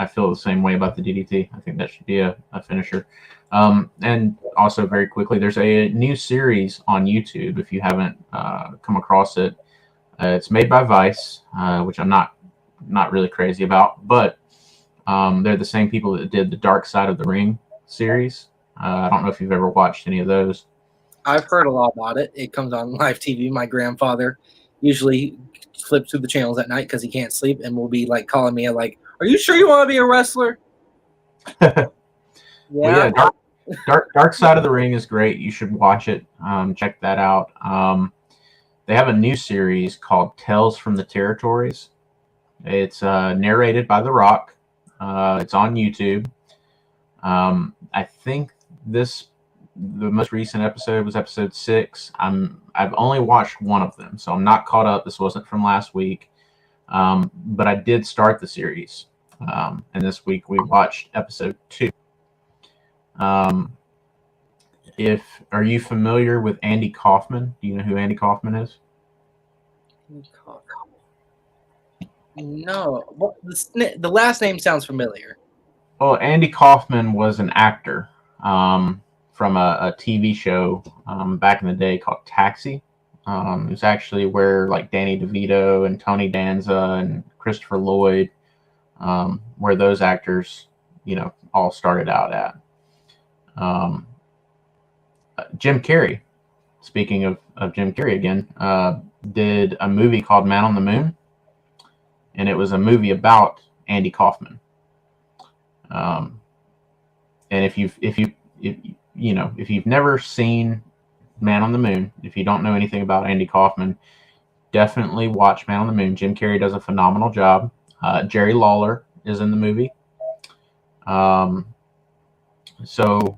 feel the same way about the DDT. I think that should be a finisher. And also, very quickly, there's a new series on YouTube. If you haven't come across it, it's made by Vice, which I'm not really crazy about, but they're the same people that did the Dark Side of the Ring series. I don't know if you've ever watched any of those. I've heard a lot about it. It comes on live TV. My grandfather usually flips through the channels at night because he can't sleep, and will be like calling me like, "Are you sure you want to be a wrestler?" Yeah. Well, yeah, Dark Side of the Ring is great. You should watch it. Check that out. They have a new series called Tales from the Territories. It's narrated by The Rock. It's on YouTube. I think the most recent episode was episode 6. I've only watched one of them, so I'm not caught up. This wasn't from last week, but I did start the series, and this week we watched episode 2. Are you familiar with Andy Kaufman? Do you know who Andy Kaufman is? No. Well, the last name sounds familiar. Well, Andy Kaufman was an actor from a TV show back in the day called Taxi. It was actually where, like, Danny DeVito and Tony Danza and Christopher Lloyd, where those actors, all started out at. Jim Carrey, speaking of Jim Carrey again, did a movie called Man on the Moon, and it was a movie about Andy Kaufman. And if you've never seen Man on the Moon, if you don't know anything about Andy Kaufman, definitely watch Man on the Moon. Jim Carrey does a phenomenal job. Jerry Lawler is in the movie. So,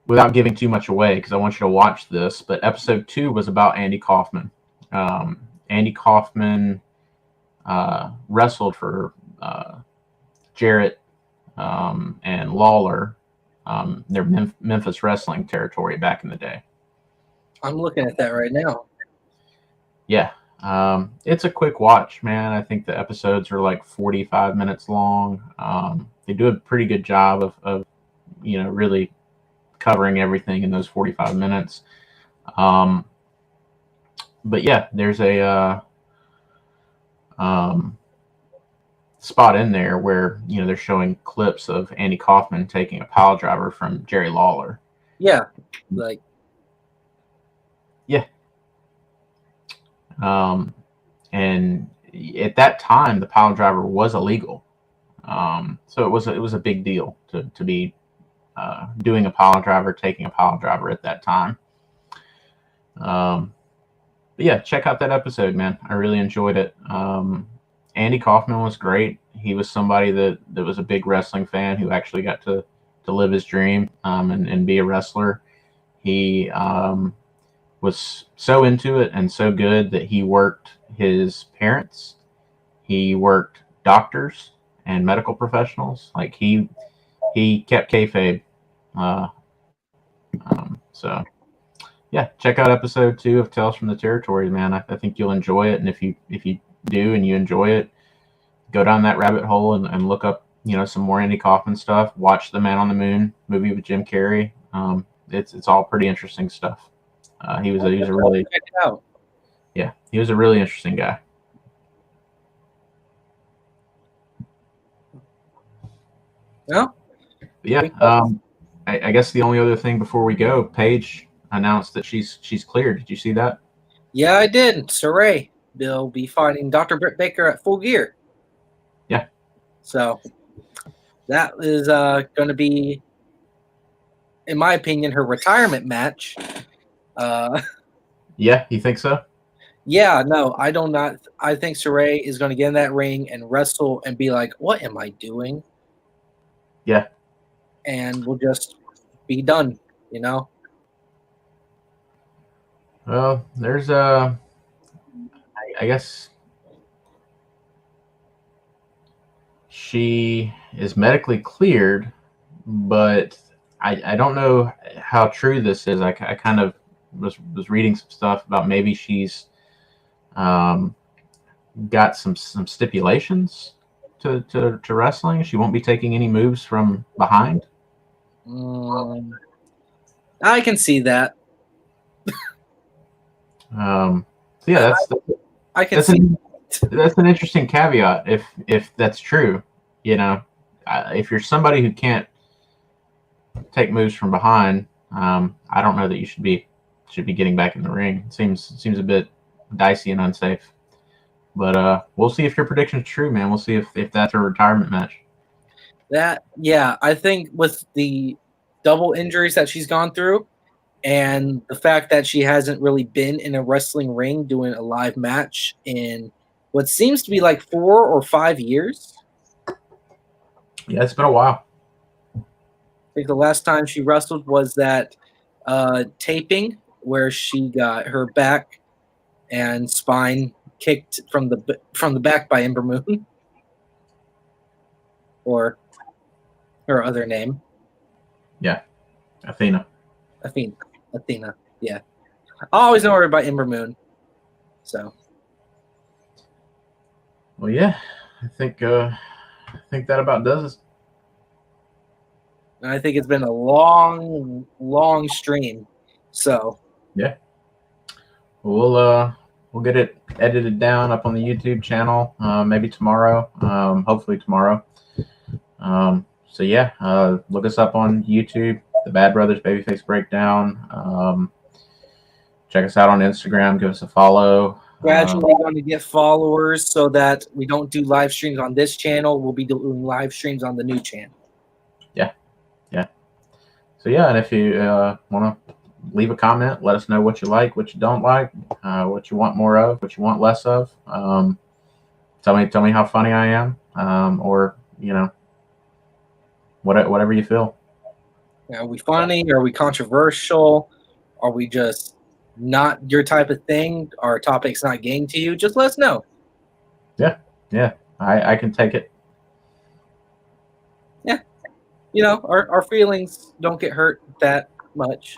without giving too much away, because I want you to watch this, but episode 2 was about Andy Kaufman. Andy Kaufman wrestled for Jarrett and Lawler, their Memphis wrestling territory back in the day. I'm looking at that right now. Yeah. It's a quick watch, man. I think the episodes are like 45 minutes long. They do a pretty good job of really covering everything in those 45 minutes. But yeah, there's a spot in there where they're showing clips of Andy Kaufman taking a pile driver from Jerry Lawler. Yeah, yeah. And at that time, the pile driver was illegal. So it was a big deal to be doing a pile driver, taking a pile driver at that time. But yeah, check out that episode, man. I really enjoyed it. Andy Kaufman was great. He was somebody that was a big wrestling fan who actually got to live his dream and be a wrestler. He was so into it and so good that he worked his parents. He worked doctors and medical professionals. Like, he kept kayfabe. So yeah, check out episode 2 of Tales from the Territories, man. I think you'll enjoy it. And if you do and you enjoy it, go down that rabbit hole and look up, some more Andy Kaufman stuff. Watch the Man on the Moon movie with Jim Carrey. It's all pretty interesting stuff. He was a really, check it out. Yeah, he was a really interesting guy. Yeah. Yeah. I guess the only other thing before we go, Paige announced that she's cleared. Did you see that? Yeah, I did. Saray. They'll be fighting Dr. Britt Baker at Full Gear. Yeah. So that is going to be in my opinion, her retirement match. Yeah, you think so? Yeah, no, I don't not. I think Saray is going to get in that ring and wrestle and be like, "What am I doing?" Yeah. And we'll just be done, you know. Well, there's I guess she is medically cleared, but I don't know how true this is. I kind of was reading some stuff about maybe she's got some stipulations to wrestling. She won't be taking any moves from behind. I can see that. So yeah, I can see. That's an interesting caveat if that's true. You know, if you're somebody who can't take moves from behind, I don't know that you should be getting back in the ring. It seems a bit dicey and unsafe. But we'll see if your prediction is true, man. We'll see if that's a retirement match. I think with the double injuries that she's gone through and the fact that she hasn't really been in a wrestling ring doing a live match in what seems to be like 4 or 5 years. Yeah, it's been a while. I think the last time she wrestled was that taping where she got her back and spine kicked from the back by Ember Moon, or her other name. Yeah, Athena. Yeah, I always know her by Ember Moon. So. Well, yeah, I think that about does it. And I think it's been a long, long stream. So. Yeah. We'll get it edited down up on the YouTube channel maybe tomorrow. Hopefully tomorrow. So yeah, look us up on YouTube, the Bad Brothers Babyface Breakdown. Check us out on Instagram. Give us a follow. Gradually going to get followers so that we don't do live streams on this channel. We'll be doing live streams on the new channel. Yeah. So yeah, and if you want to leave a comment, let us know what you like, what you don't like, what you want more of, what you want less of. Tell me how funny I am, or whatever you feel. Are we funny? Are we controversial? Are we just not your type of thing? Our topic's not getting to you? Just let us know. Yeah, I can take it. Yeah, our feelings don't get hurt that much.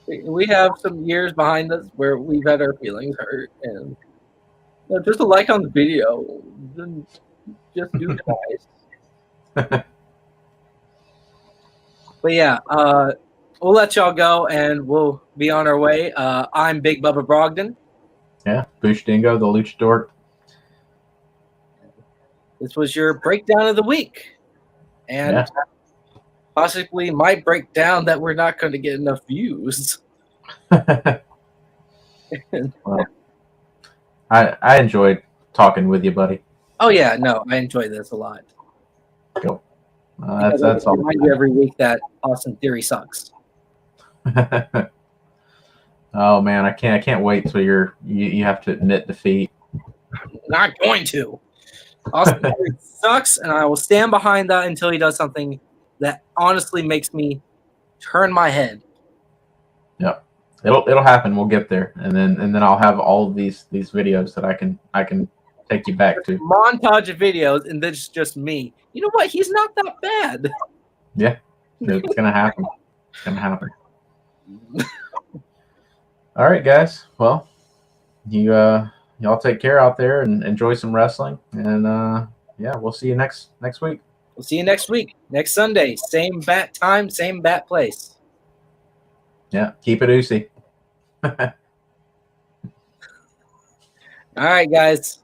We have some years behind us where we've had our feelings hurt, and just a like on the video, just do nice. But yeah, we'll let y'all go, and we'll be on our way. I'm Big Bubba Brogdon. Yeah, Boosh Dingo, the Luchador. This was your breakdown of the week, and possibly might break down that we're not going to get enough views. Well, I enjoyed talking with you, buddy. Oh yeah, no, I enjoy this a lot. Cool. That's all. I remind you every week that Austin Theory sucks. Oh man, I can't wait till you have to admit defeat. I'm not going to. Austin Theory sucks, and I will stand behind that until he does something that honestly makes me turn my head. Yep, it'll happen. We'll get there, and then I'll have all of these videos that I can take you back to. Montage of videos, and this is just me. You know what? He's not that bad. Yeah, it's gonna happen. It's gonna happen. All right, guys. Well, y'all take care out there and enjoy some wrestling. And yeah, we'll see you next week. We'll see you next week, next Sunday. Same bat time, same bat place. Yeah, keep it oozy. All right, guys.